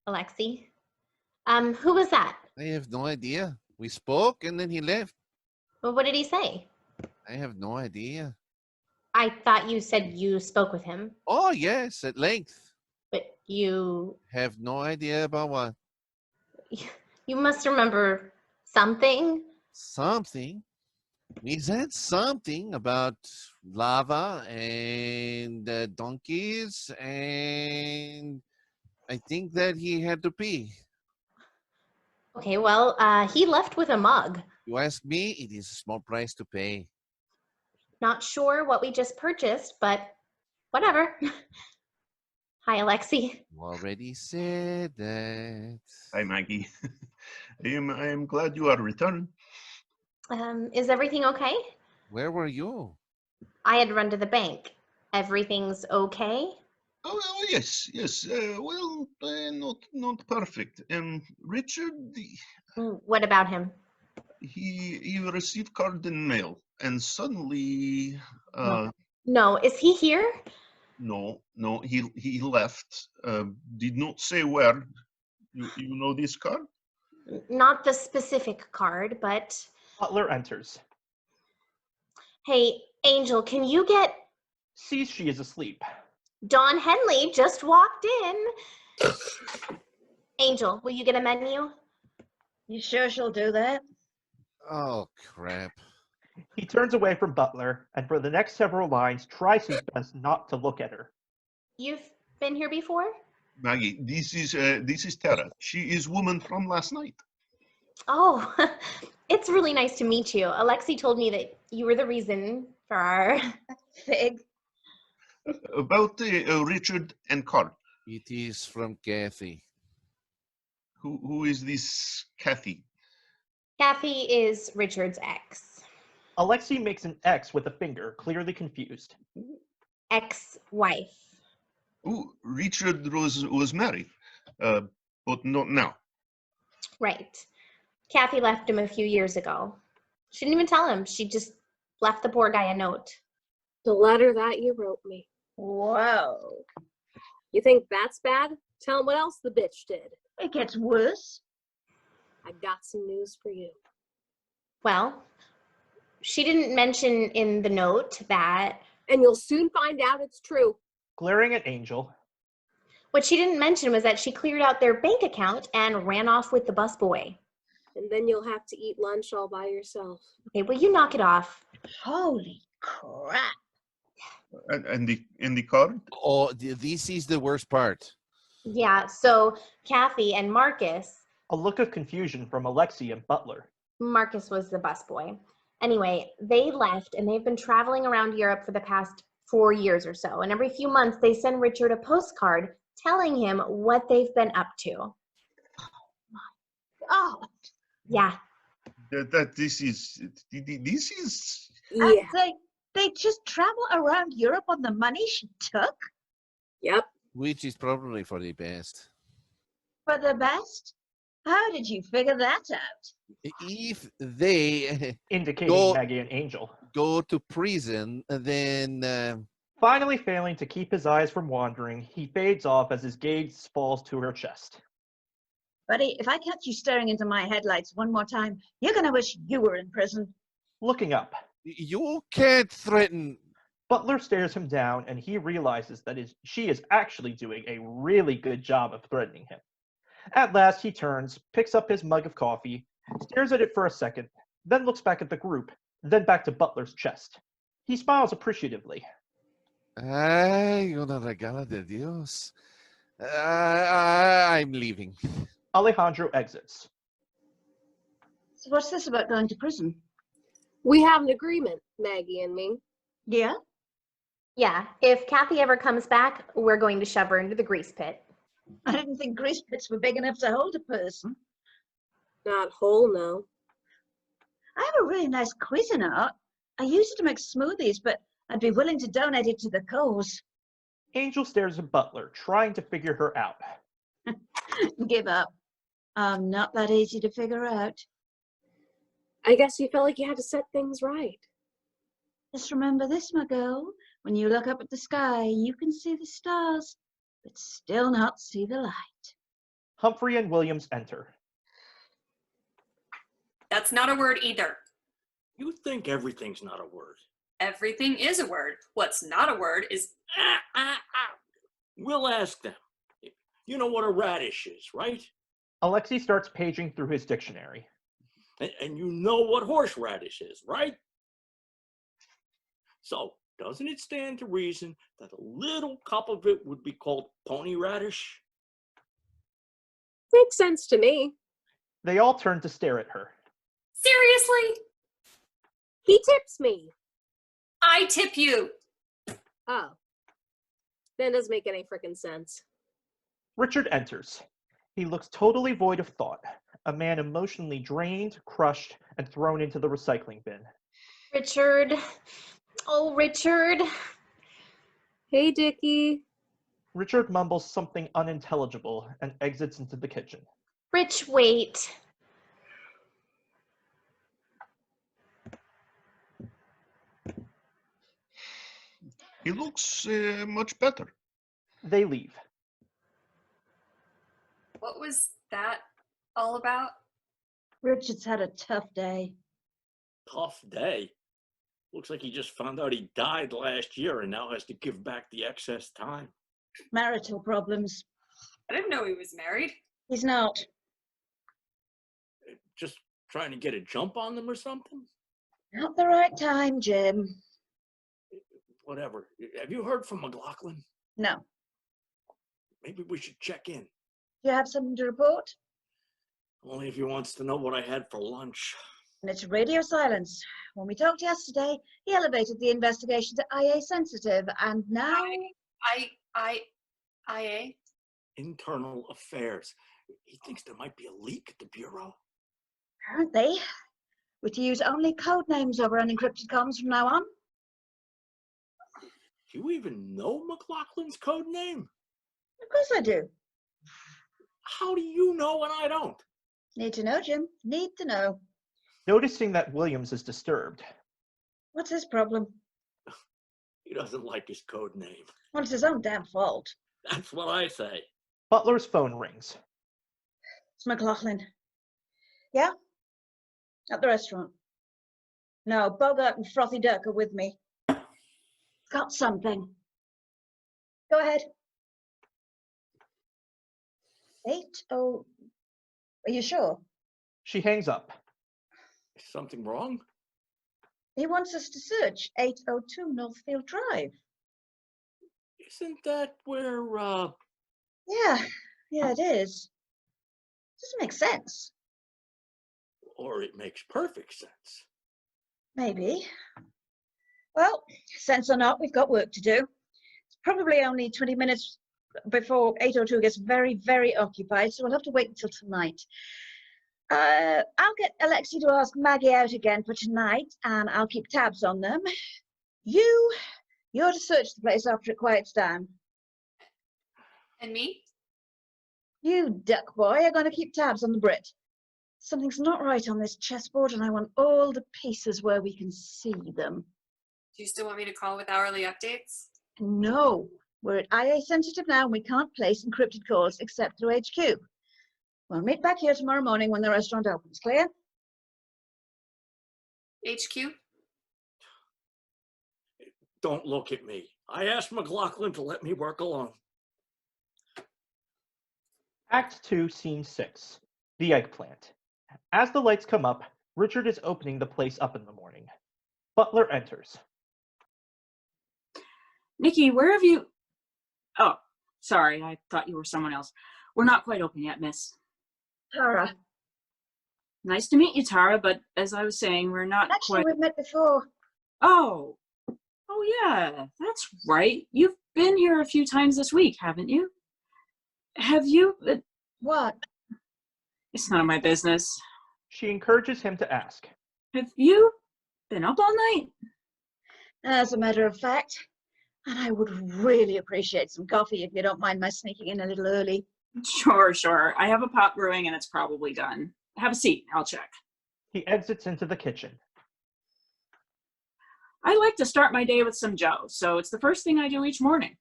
Alexei. Who was that? I have no idea. We spoke and then he left. Well, what did he say? I have no idea. I thought you said you spoke with him, Oh, yes, at length. but you Have no idea about what. must remember something. Something. We said something about lava and donkeys, and I think that he had to pee. Okay, well, he left with a mug. You ask me, it is a small price to pay. Not sure what we just purchased, but whatever. Hi, Alexei. You already said that. Hi, Maggie. I am glad you are returned. Is everything okay? Where were you? I had run to the bank. Everything's okay? Oh yes. Well, not perfect. Richard, What about him? he received card in mail, and suddenly, No, is he here? no, he left. Did not say where. You know this card? Not the specific card, but Butler enters. hey, Angel, can you get Sees she is asleep. Dawn Henley just walked in. Angel, will you get a menu? You sure she'll do that? Oh, crap. He turns away from Butler, and for the next several lines tries his best not to look at her. You've been here before? Maggie, this is Tara. She is woman from last night. Oh, it's really nice to meet you. Alexei told me that you were the reason for our... Fig. About Richard and card. It is from Kathy. Who is this Kathy? Kathy is Richard's ex. Alexei makes an X with a finger, clearly confused. Ex-wife. Ooh, Richard was married, but not now. Right. Kathy left him a few years ago. She didn't even tell him. She just left the poor guy a note. The letter that you wrote me. Whoa. You think that's bad? Tell him what else the bitch did. It gets worse. I got some news for you. Well, she didn't mention in the note that... And you'll soon find out it's true. Glaring at Angel. What she didn't mention was that she cleared out their bank account and ran off with the busboy. And then you'll have to eat lunch all by yourself. Okay, will you knock it off? Holy crap. And the card? Oh, this is the worst part. Yeah, so Kathy and Marcus... A look of confusion from Alexei and Butler. Marcus was the busboy. Anyway, they left and they've been traveling around Europe for the past 4 years or so. And every few months they send Richard a postcard telling him what they've been up to. Oh, Yeah. This is. Yeah. and they just travel around Europe on the money she took Yep. Which is probably for the best. for the best? How did you figure that out? If they Indicating Go- Maggie and Angel. go to prison, then Finally failing to keep his eyes from wandering, he fades off as his gaze falls to her chest. Buddy, if I catch you staring into my headlights one more time, you're gonna wish you were in prison. Looking up, you can't threaten. Butler stares him down and he realizes that she is actually doing a really good job of threatening him. At last he turns, picks up his mug of coffee, stares at it for a second, then looks back at the group, then back to Butler's chest. He smiles appreciatively. Ay, una regala de Dios. I'm leaving. Alejandro exits. So what's this about going to prison? We have an agreement, Maggie and me. Yeah? Yeah, if Kathy ever comes back, we're going to shove her into the grease pit. I didn't think grease pits were big enough to hold a person. Not whole, no. I have a really nice Cuisinart. I use it to make smoothies, but I'd be willing to donate it to the cause. Angel stares at Butler, trying to figure her out. Give up. I'm not that easy to figure out. I guess you felt like you had to set things right. Just remember this, my girl. When you look up at the sky, you can see the stars, but still not see the light. Humphrey and Williams enter. That's not a word either. You think everything's not a word. Everything is a word. What's not a word is We'll ask them. You know what a radish is, right? Alexei starts paging through his dictionary. And you know what horseradish is, right? So, doesn't it stand to reason that a little cup of it would be called pony radish? Makes sense to me. They all turn to stare at her. seriously? He tips me. I tip you. Oh. That doesn't make any freaking sense. Richard enters. He looks totally void of thought, a man emotionally drained, crushed, and thrown into the recycling bin. Richard. Oh, Richard. Hey, Dickie. Richard mumbles something unintelligible and exits into the kitchen. Rich, wait. He looks much better. They leave. What was that all about? Richard's had a tough day. Tough day. Looks like he just found out he died last year and now has to give back the excess time. Marital problems. I didn't know he was married. He's not. Just trying to get a jump on them or something? Not the right time, Jim. Whatever. Have you heard from McLaughlin? No. Maybe we should check in. Do you have something to report? Only if he wants to know what I had for lunch. And it's radio silence. When we talked yesterday, he elevated the investigation to IA sensitive, and now... IA? Internal affairs. He thinks there might be a leak at the Bureau. Apparently. We're to use only code names over unencrypted comms from now on. Do you even know McLaughlin's code name? Of course I do. How do you know and I don't? Need to know, Jim. Need to know. Noticing that Williams is disturbed. What's his problem? He doesn't like his code name. Well, it's his own damn fault. That's what I say. Butler's phone rings. It's McLaughlin. Yeah? At the restaurant. No, Bogart and Frothy Duck are with me. Got something. Go ahead. 80. Are you sure? She hangs up. Is something wrong? He wants us to search 802 Northfield Drive. Isn't that where, Yeah, it is. Doesn't make sense. Or it makes perfect sense. Maybe. Well, sense or not, we've got work to do. It's probably only 20 minutes before 802 gets very, very occupied, so we'll have to wait until tonight. I'll get Alexei to ask Maggie out again for tonight, and I'll keep tabs on them. You're to search the place after it quiets down. And me? You, duck boy, are going to keep tabs on the Brit. Something's not right on this chessboard, and I want all the pieces where we can see them. Do you still want me to call with hourly updates? No, we're at IA sensitive now, and we can't place encrypted calls except through HQ. We'll meet back here tomorrow morning when the restaurant opens. Clear? HQ? Don't look at me. I asked McLaughlin to let me work alone. Act 2, Scene 6. The eggplant. As the lights come up, Richard is opening the place up in the morning. Butler enters. Nikki, where have you... Oh, sorry, I thought you were someone else. We're not quite open yet, miss. Tara. Nice to meet you, Tara, but as I was saying, we're not Actually, quite... we've met before. Oh, yeah, that's right. You've been here a few times this week, haven't you? Have you... What? It's none of my business. She encourages him to ask. Have you been up all night? As a matter of fact, and I would really appreciate some coffee if you don't mind my sneaking in a little early. Sure. I have a pot brewing and it's probably done. Have a seat. I'll check. He exits into the kitchen. I like to start my day with some joe, so it's the first thing I do each morning.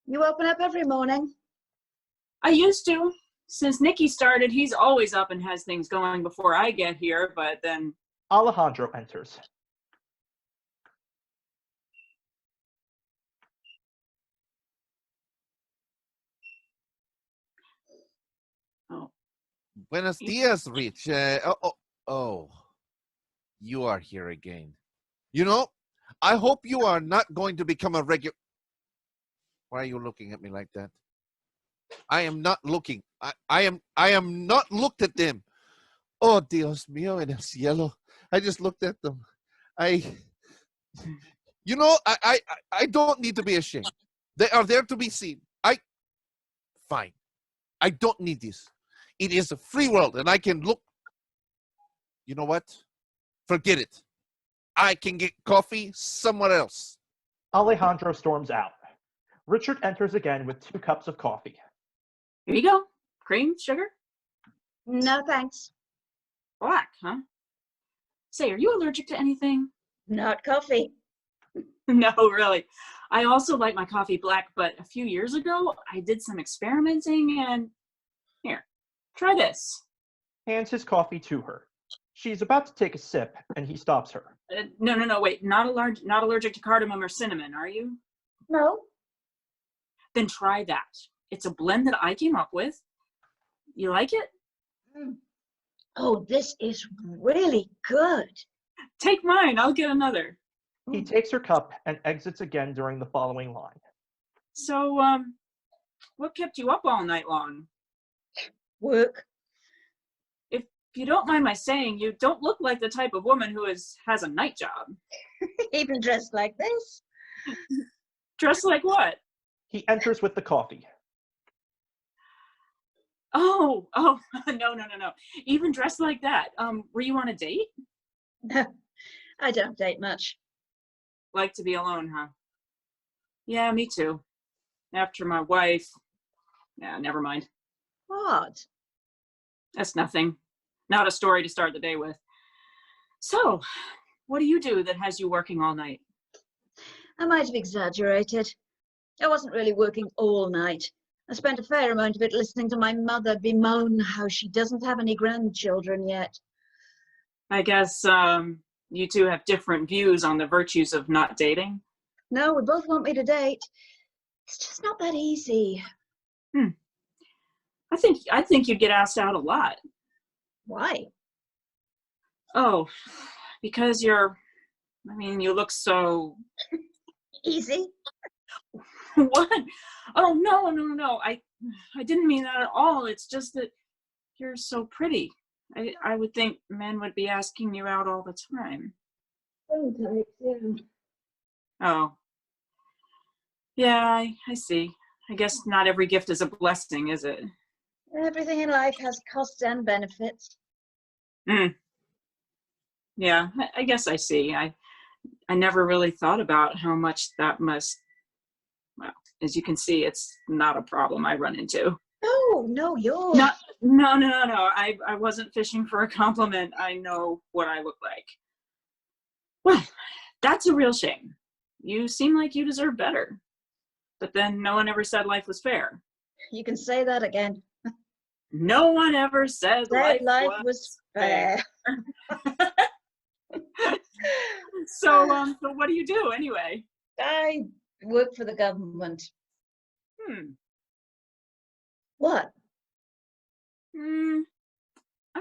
You open up every morning? I used to. Since Nicky started, he's always up and has things going before I get here, but then... Alejandro enters. Oh. Buenos dias, Rich. Oh, you are here again. You know, I hope you are not going to become a regular... Why are you looking at me like that? I am not looking. I am not looked at them. Oh, Dios mío en el cielo. I just looked at them. You know, I don't need to be ashamed. They are there to be seen. Fine. I don't need this. It is a free world and I can look. You know what? Forget it. I can get coffee somewhere else. Alejandro storms out. Richard enters again with 2 cups of coffee. Here you go. Cream, sugar? No, thanks. Black, huh? Say, are you allergic to anything? Not coffee. No, really. I also like my coffee black, but a few years ago, I did some experimenting and... Here, try this. Hands his coffee to her. She's about to take a sip, and he stops her. No, wait. Not allergic to cardamom or cinnamon, are you? No. Then try that. It's a blend that I came up with. You like it? Oh, this is really good. Take mine. I'll get another. He takes her cup and exits again during the following line. So, what kept you up all night long? Work. If you don't mind my saying, you don't look like the type of woman who has a night job. Even dressed like this? Dressed like what? He enters with the coffee. Oh, no. Even dressed like that. Were you on a date? No, I don't date much. Like to be alone, huh? Yeah, me too. After my wife. Yeah, never mind. What? That's nothing. Not a story to start the day with. So, what do you do that has you working all night? I might have exaggerated. I wasn't really working all night. I spent a fair amount of it listening to my mother bemoan how she doesn't have any grandchildren yet. I guess you two have different views on the virtues of not dating. No, we both want me to date. It's just not that easy. I think you'd get asked out a lot. Why? Oh, because you look so... Easy? What? Oh, no. I didn't mean that at all. It's just that you're so pretty. I would think men would be asking you out all the time. Sometimes, yeah. Oh. Yeah, I see. I guess not every gift is a blessing, is it? Everything in life has costs and benefits. Yeah, I guess I see. I never really thought about how much that must... Well, as you can see, it's not a problem I run into. No, you're... No. I wasn't fishing for a compliment. I know what I look like. Well, that's a real shame. You seem like you deserve better. But then no one ever said life was fair. You can say that again. No one ever said life was fair. So what do you do anyway? I work for the government. What? I'm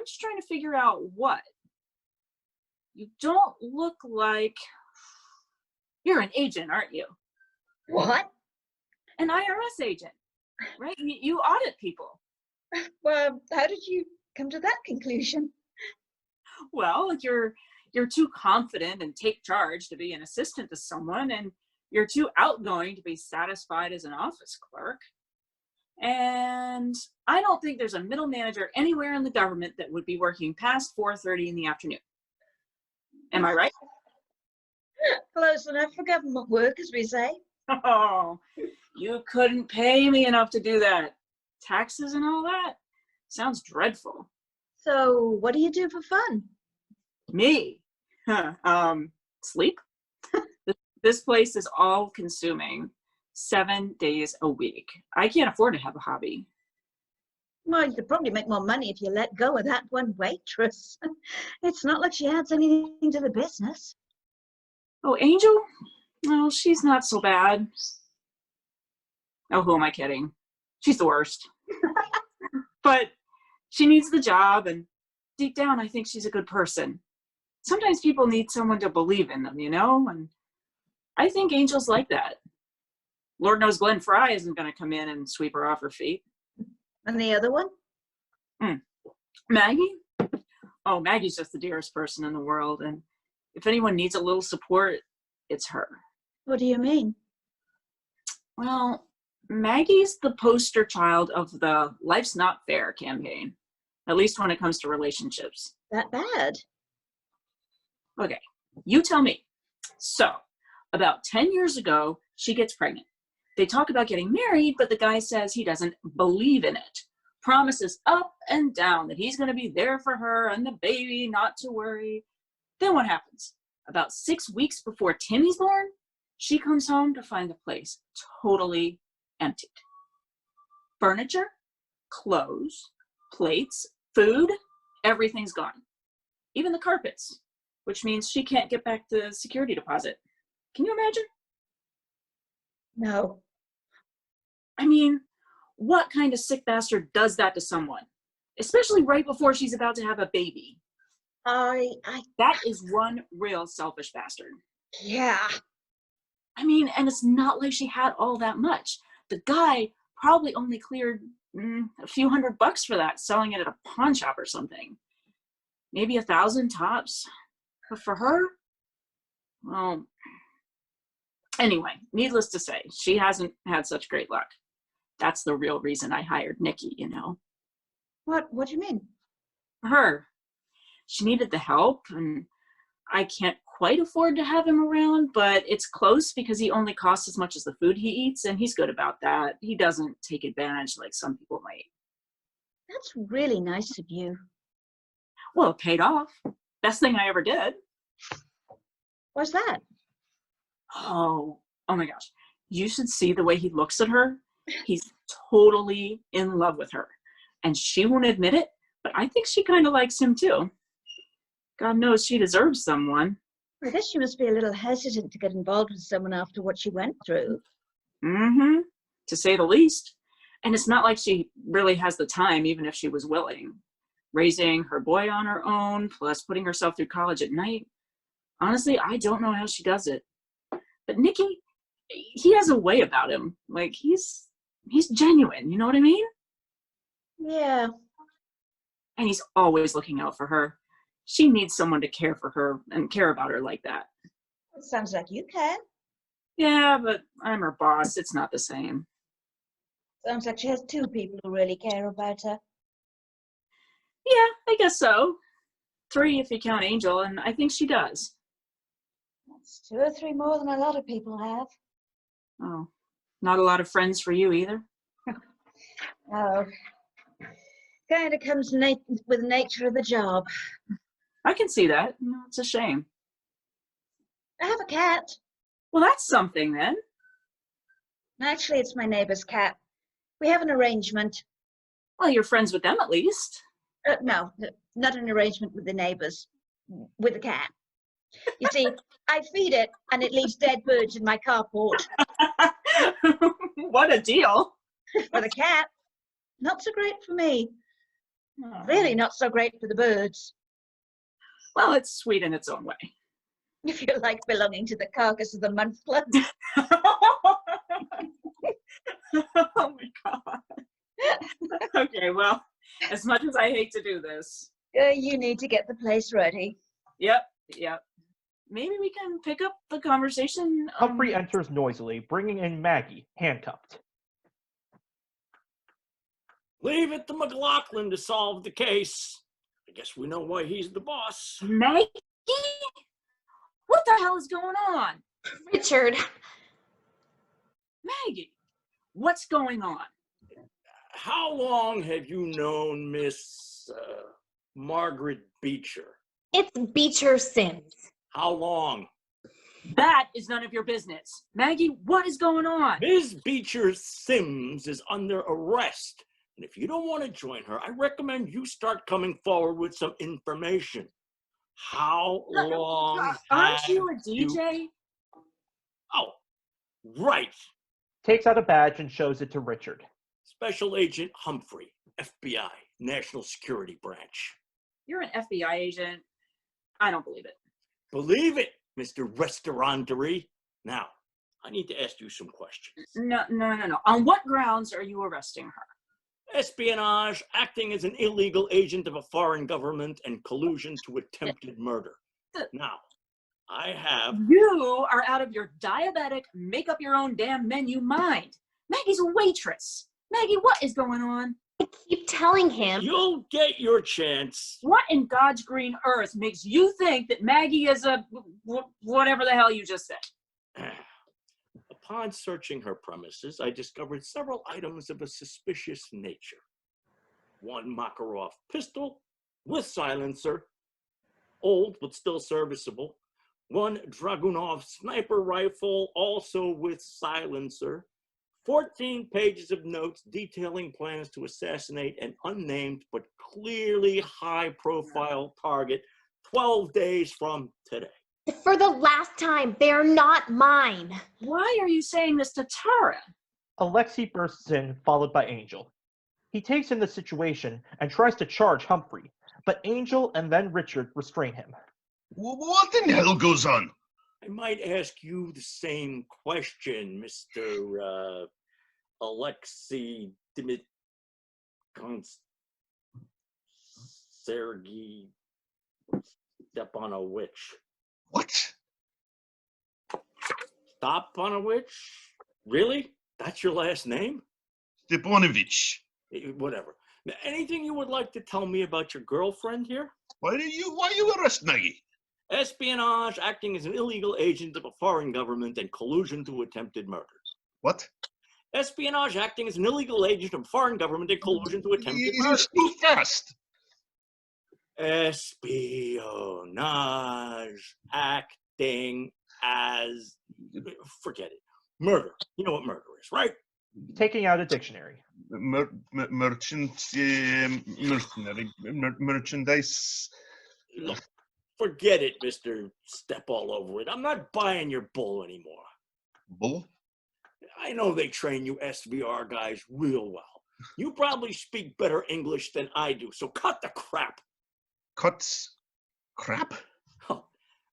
just trying to figure out what. You don't look like... You're an agent, aren't you? What? An IRS agent, right? You audit people. Well, how did you come to that conclusion? Well, you're too confident and take charge to be an assistant to someone, and you're too outgoing to be satisfied as an office clerk. And I don't think there's a middle manager anywhere in the government that would be working past 4:30 in the afternoon. Am I right? Close enough for government work, as we say. Oh, you couldn't pay me enough to do that. Taxes and all that? Sounds dreadful. So what do you do for fun? Me? Sleep? This place is all consuming 7 days a week. I can't afford to have a hobby. Well, you could probably make more money if you let go of that one waitress. It's not like she adds anything to the business. Oh, Angel? Oh, she's not so bad. Oh, who am I kidding? She's the worst. But she needs the job, and deep down, I think she's a good person. Sometimes people need someone to believe in them, you know? And I think Angel's like that. Lord knows Glenn Frey isn't going to come in and sweep her off her feet. And the other one? Maggie? Oh, Maggie's just the dearest person in the world. And if anyone needs a little support, it's her. What do you mean? Well, Maggie's the poster child of the Life's Not Fair campaign, at least when it comes to relationships. That bad? Okay, you tell me. So, about 10 years ago, she gets pregnant. They talk about getting married, but the guy says he doesn't believe in it. Promises up and down that he's going to be there for her and the baby, not to worry. Then what happens? About 6 weeks before Timmy's born, she comes home to find the place totally emptied. Furniture, clothes, plates, food, everything's gone. Even the carpets, which means she can't get back the security deposit. Can you imagine? No. I mean, what kind of sick bastard does that to someone? Especially right before she's about to have a baby. That is one real selfish bastard. Yeah. I mean, and it's not like she had all that much. The guy probably only cleared a few $100 for that, selling it at a pawn shop or something. Maybe 1,000 tops. But for her, well, anyway, needless to say, she hasn't had such great luck. That's the real reason I hired Nikki, you know. What do you mean? Her. She needed the help, and I can't quite afford to have him around, but it's close because he only costs as much as the food he eats, and he's good about that. He doesn't take advantage like some people might. That's really nice of you. Well, it paid off. Best thing I ever did. What's that? Oh my gosh. You should see the way he looks at her. He's totally in love with her. And she won't admit it, but I think she kind of likes him too. God knows she deserves someone. I guess she must be a little hesitant to get involved with someone after what she went through. Mm-hmm. To say the least. And it's not like she really has the time, even if she was willing. Raising her boy on her own, plus putting herself through college at night. Honestly, I don't know how she does it. But Nicky, he has a way about him. Like, he's genuine, you know what I mean? Yeah. And he's always looking out for her. She needs someone to care for her and care about her like that. It sounds like you can. Yeah, but I'm her boss. It's not the same. Sounds like she has two people who really care about her. Yeah, I guess so. 3 if you count Angel, and I think she does. That's 2 or 3 more than a lot of people have. Oh, not a lot of friends for you either? Oh, kind of comes with the nature of the job. I can see that. It's a shame. I have a cat. Well, that's something then. Actually, it's my neighbor's cat. We have an arrangement. Well, you're friends with them at least. No, not an arrangement with the neighbors. With the cat. You see, I feed it and it leaves dead birds in my carport. What a deal. For the cat, not so great for me. Oh. Really not so great for the birds. Well, it's sweet in its own way. If you like belonging to the carcass of the month club. Oh my God. Okay, well, as much as I hate to do this. You need to get the place ready. Yep. Maybe we can pick up the conversation. Humphrey enters noisily, bringing in Maggie, handcuffed. Leave it to McLaughlin to solve the case. I guess we know why he's the boss. Maggie? What the hell is going on? Richard. Maggie, what's going on? How long have you known Miss Margaret Beecher? It's Beecher Sims. How long? That is none of your business. Maggie, what is going on? Ms. Beecher Sims is under arrest. And if you don't want to join her, I recommend you start coming forward with some information. How long Aren't have you a DJ? Oh, right. Takes out a badge and shows it to Richard. Special Agent Humphrey, FBI, National Security Branch. You're an FBI agent. I don't believe it. Believe it, Mr. Restaurantery. Now, I need to ask you some questions. No. On what grounds are you arresting her? Espionage, acting as an illegal agent of a foreign government, and collusion to attempted murder. Now, I have... You are out of your diabetic, make up your own damn menu mind. Maggie's a waitress. Maggie, what is going on? I keep telling him. You'll get your chance. What in God's green earth makes you think that Maggie is a... whatever the hell you just said? Upon searching her premises, I discovered several items of a suspicious nature. 1 Makarov pistol with silencer, old but still serviceable. 1 Dragunov sniper rifle, also with silencer. 14 pages of notes detailing plans to assassinate an unnamed but clearly high-profile target 12 days from today. For the last time, they're not mine. Why are you saying this to Tara? Alexei bursts in, followed by Angel. He takes in the situation and tries to charge Humphrey, but Angel and then Richard restrain him. What in hell goes on? I might ask you the same question, Mr. Alexei Dmitri. Sergei Stepanovich. What? Stepanovich? Really? That's your last name? Stepanovich. Whatever. Now, anything you would like to tell me about your girlfriend here? Why you arrest Maggie? Espionage, acting as an illegal agent of a foreign government and collusion to attempted murder. What? Espionage, acting as an illegal agent of a foreign government and collusion to attempted murder. It's too fast. Espionage, acting as... Forget it. Murder. You know what murder is, right? Taking out a dictionary. Merchandise. Look, forget it, Mr. Step All Over It. I'm not buying your bull anymore. Bull? I know they train you SVR guys real well. You probably speak better English than I do, so cut the crap. Cuts crap? Huh.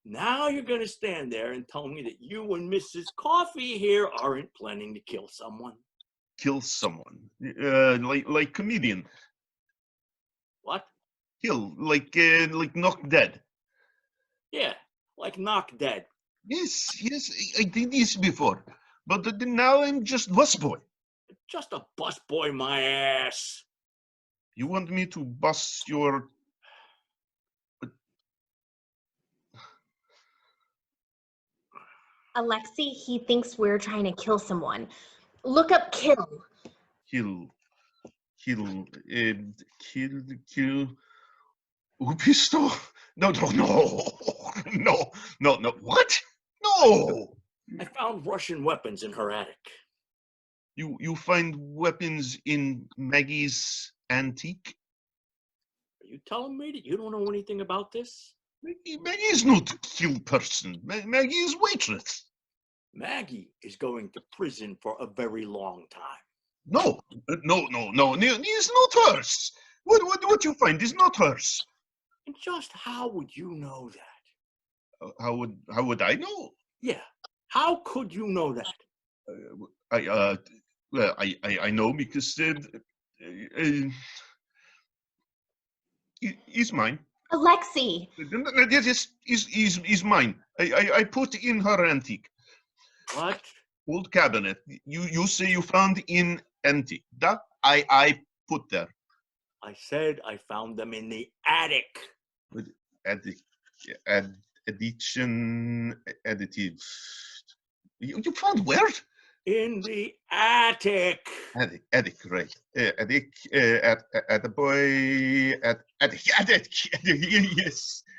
Now you're going to stand there and tell me that you and Mrs. Coffee here aren't planning to kill someone. Kill someone. Like comedian. What? Kill, like knock dead. Yeah, like knock dead. Yes, I did this before. But now I'm just busboy. Just a busboy, my ass. You want me to bust your... Alexei, he thinks we're trying to kill someone. Look up kill. Kill. Upisto? No. What? No. I found Russian weapons in her attic. You find weapons in Maggie's antique? Are you telling me that you don't know anything about this? Maggie is not a kill person. Maggie is waitress. Maggie is going to prison for a very long time. No. It's not hers. What you find is not hers. And just how would you know that? How would I know? Yeah. How could you know that? I know because it's mine. Alexei. Yes, is mine. I put in her antique. What? Old cabinet. You say you found in antique. That I put there. I said I found them in the attic. Additive. You found where? In the attic. Attic, right. Attic, at the boy, attic.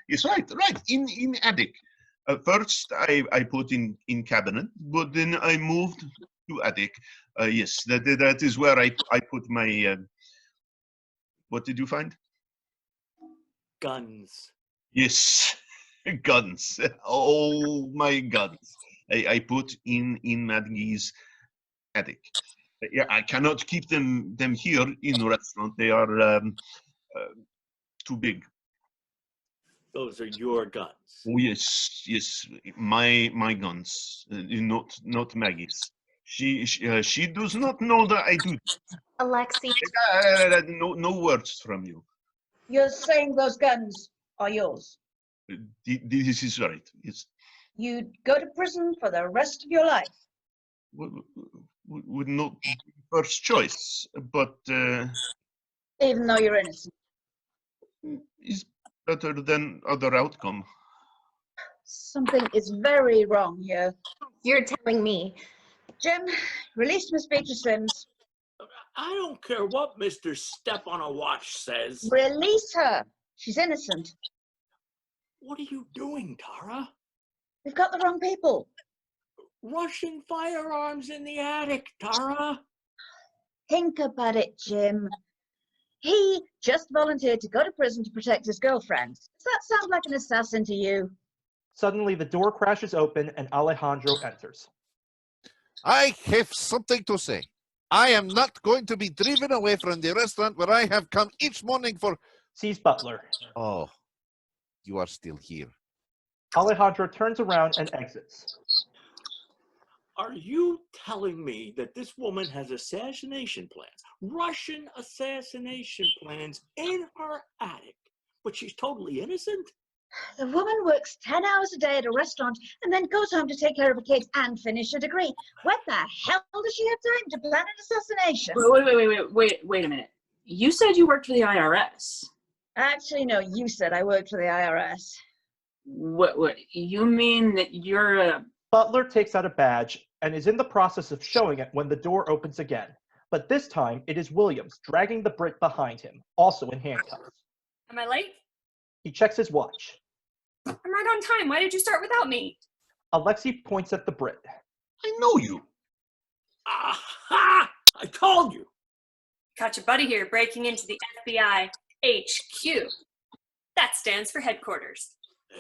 Yes, right, in attic. First, I put in cabinet, but then I moved to attic. Yes, that is where I put my, what did you find? Guns. Yes, guns. All my guns. I put in Maggie's attic. Yeah, I cannot keep them here in the restaurant. They are too big. Those are your guns. Oh, yes, my guns, not Maggie's. She does not know that I do. Alexei. No words from you. You're saying those guns are yours. This is right. Yes. You'd go to prison for the rest of your life. Would not be first choice, but Even though you're innocent. is better than other outcome. Something is very wrong here. You're telling me. Jim, release Miss Beatrice Sims. I don't care what Mr. Step on a Watch says. Release her. She's innocent. What are you doing, Tara? We've got the wrong people. Russian firearms in the attic, Tara. Think about it, Jim. He just volunteered to go to prison to protect his girlfriend. Does that sound like an assassin to you? Suddenly, the door crashes open and Alejandro enters. I have something to say. I am not going to be driven away from the restaurant where I have come each morning for... Sees Butler. Oh, you are still here. Alejandro turns around and exits. Are you telling me that this woman has assassination plans, Russian assassination plans in her attic, but she's totally innocent? The woman works 10 hours a day at a restaurant and then goes home to take care of her kids and finish a degree. When the hell does she have time to plan an assassination? Wait a minute. You said you worked for the IRS. Actually, no, you said I worked for the IRS. What, you mean that you're a... Butler takes out a badge and is in the process of showing it when the door opens again. But this time, it is Williams, dragging the Brit behind him, also in handcuffs. Am I late? He checks his watch. I'm right on time. Why did you start without me? Alexei points at the Brit. I know you. Aha! I told you. Got your buddy here breaking into the FBI HQ. That stands for headquarters.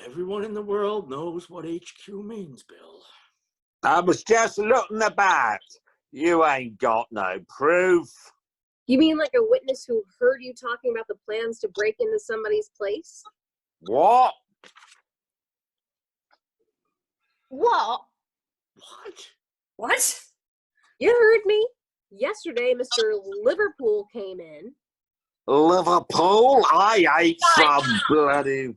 Everyone in the world knows what HQ means, Bill. I was just looking about. You ain't got no proof. You mean like a witness who heard you talking about the plans to break into somebody's place? What? What? What? What? You heard me. Yesterday, Mr. Liverpool came in. Liverpool? I ain't some bloody...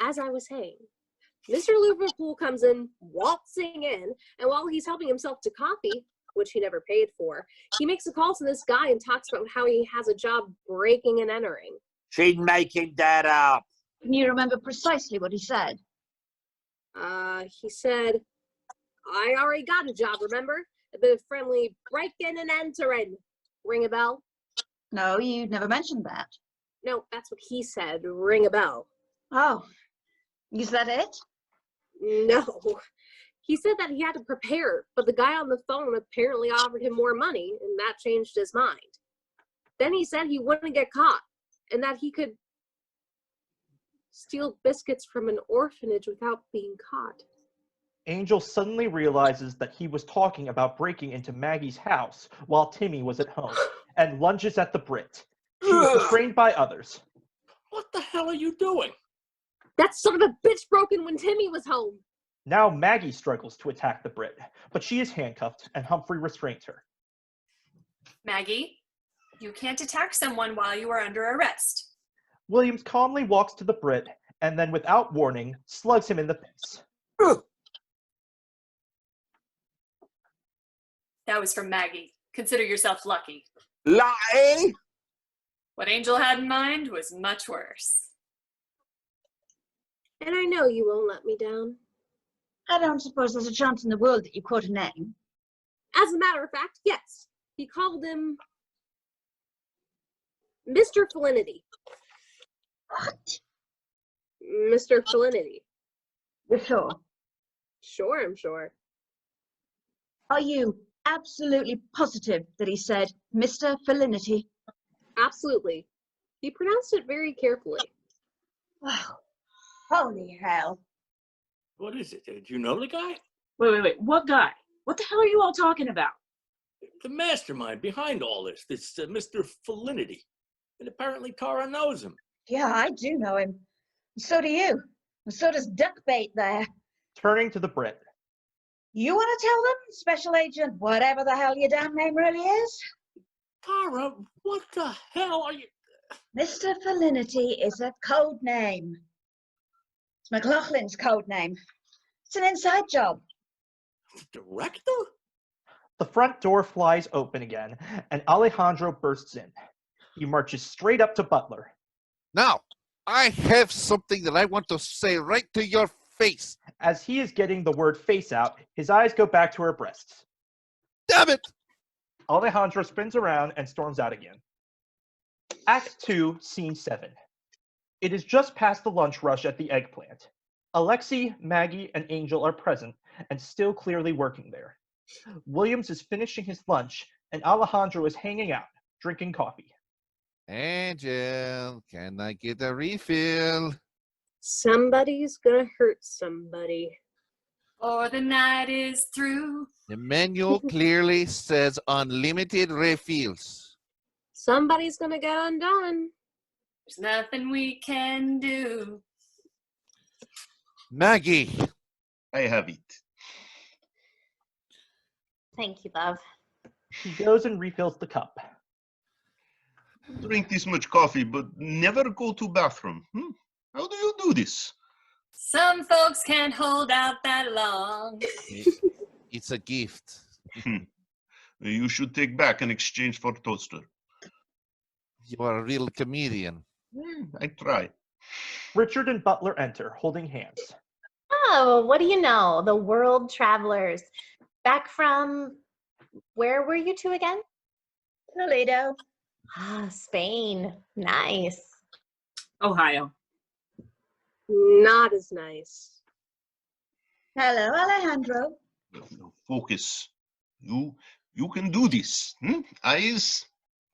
As I was saying, Mr. Liverpool comes in, waltzing in, and while he's helping himself to coffee, which he never paid for, he makes a call to this guy and talks about how he has a job breaking and entering. She's making that up. Can you remember precisely what he said? He said, I already got a job, remember? A bit of friendly breaking and entering. Ring a bell? No, you never mentioned that. No, that's what he said. Ring a bell. Oh, is that it? No. He said that he had to prepare, but the guy on the phone apparently offered him more money, and that changed his mind. Then he said he wouldn't get caught, and that he could steal biscuits from an orphanage without being caught. Angel suddenly realizes that he was talking about breaking into Maggie's house while Timmy was at home, and lunges at the Brit. She was restrained by others. What the hell are you doing? That son of a bitch broke in when Timmy was home. Now Maggie struggles to attack the Brit, but she is handcuffed, and Humphrey restrains her. Maggie, you can't attack someone while you are under arrest. Williams calmly walks to the Brit, and then without warning, slugs him in the face. That was from Maggie. Consider yourself lucky. Lucky? What Angel had in mind was much worse. And I know you won't let me down. I don't suppose there's a chance in the world that you quote a name. As a matter of fact, yes. He called him Mr. Felinity. What? Mr. Felinity. You're sure? Sure, I'm sure. Are you absolutely positive that he said Mr. Felinity? Absolutely. He pronounced it very carefully. Oh, holy hell. What is it? Do you know the guy? Wait. What guy? What the hell are you all talking about? The mastermind behind all this Mr. Felinity. And apparently Tara knows him. Yeah, I do know him. And so do you. And so does Duckbait there. Turning to the Brit. You want to tell them, Special Agent, whatever the hell your damn name really is? Tara, what the hell are you... Mr. Felinity is a code name. It's McLaughlin's code name. It's an inside job. Director? The front door flies open again, and Alejandro bursts in. He marches straight up to Butler. Now, I have something that I want to say right to your face. As he is getting the word face out, his eyes go back to her breasts. Damn it! Alejandro spins around and storms out again. Act 2, Scene 7. It is just past the lunch rush at the eggplant. Alexei, Maggie, and Angel are present and still clearly working there. Williams is finishing his lunch, and Alejandro is hanging out, drinking coffee. Angel, can I get a refill? Somebody's gonna hurt somebody. Or the night is through. The menu clearly says unlimited refills. Somebody's gonna get undone. There's nothing we can do. Maggie. I have it. Thank you, love. He goes and refills the cup. Drink this much coffee, but never go to bathroom. How do you do this? Some folks can't hold out that long. It's a gift. You should take back in exchange for toaster. You are a real comedian. I try. Richard and Butler enter, holding hands. Oh, what do you know? The world travelers. Back from, where were you two again? Toledo. Ah, Spain. Nice. Ohio. Not as nice. Hello, Alejandro. No, focus. You can do this. Eyes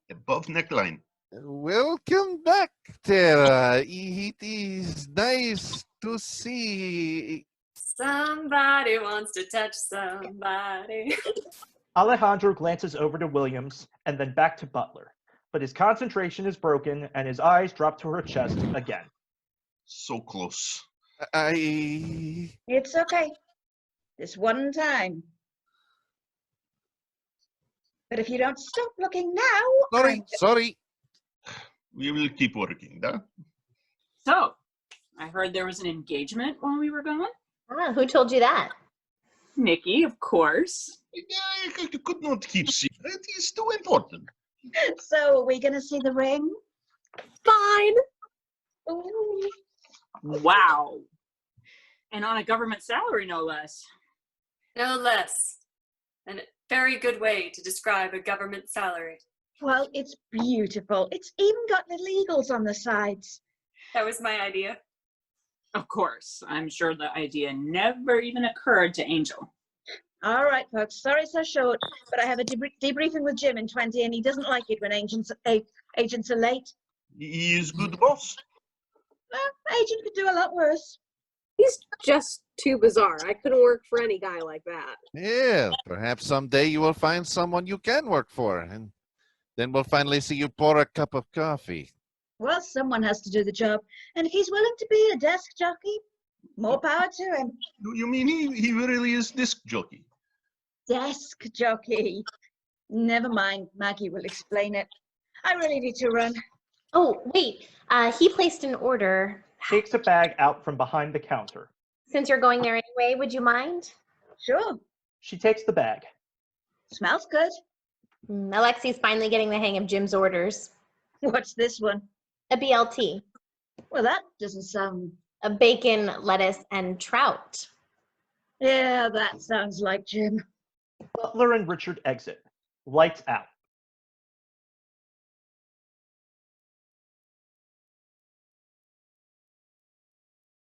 above neckline. Welcome back, Tara. It is nice to see. Somebody wants to touch somebody. Alejandro glances over to Williams and then back to Butler, but his concentration is broken and his eyes drop to her chest again. So close. It's okay. This one time. But if you don't stop looking now... Sorry. We will keep working, huh? So, I heard there was an engagement while we were gone. Ah, who told you that? Nikki, of course. I could not keep secret. It's too important. So, are we going to see the ring? Fine. Ooh. Wow. And on a government salary, no less. No less. And a very good way to describe a government salary. Well, it's beautiful. It's even got little eagles on the sides. That was my idea. Of course. I'm sure the idea never even occurred to Angel. All right, folks. Sorry so short, but I have a debriefing with Jim in 20, and he doesn't like it when agents are late. He is good boss. Well, agent could do a lot worse. He's just too bizarre. I couldn't work for any guy like that. Yeah, perhaps someday you will find someone you can work for, and then we'll finally see you pour a cup of coffee. Well, someone has to do the job, and if he's willing to be a desk jockey, more power to him. You mean he really is disc jockey? Desk jockey. Never mind, Maggie will explain it. I really need to run. Oh, wait. He placed an order. Takes a bag out from behind the counter. Since you're going there anyway, would you mind? Sure. She takes the bag. Smells good. Alexei's finally getting the hang of Jim's orders. What's this one? A BLT. Well, that doesn't sound... A bacon, lettuce, and trout. Yeah, that sounds like Jim. Butler and Richard exit. Lights out.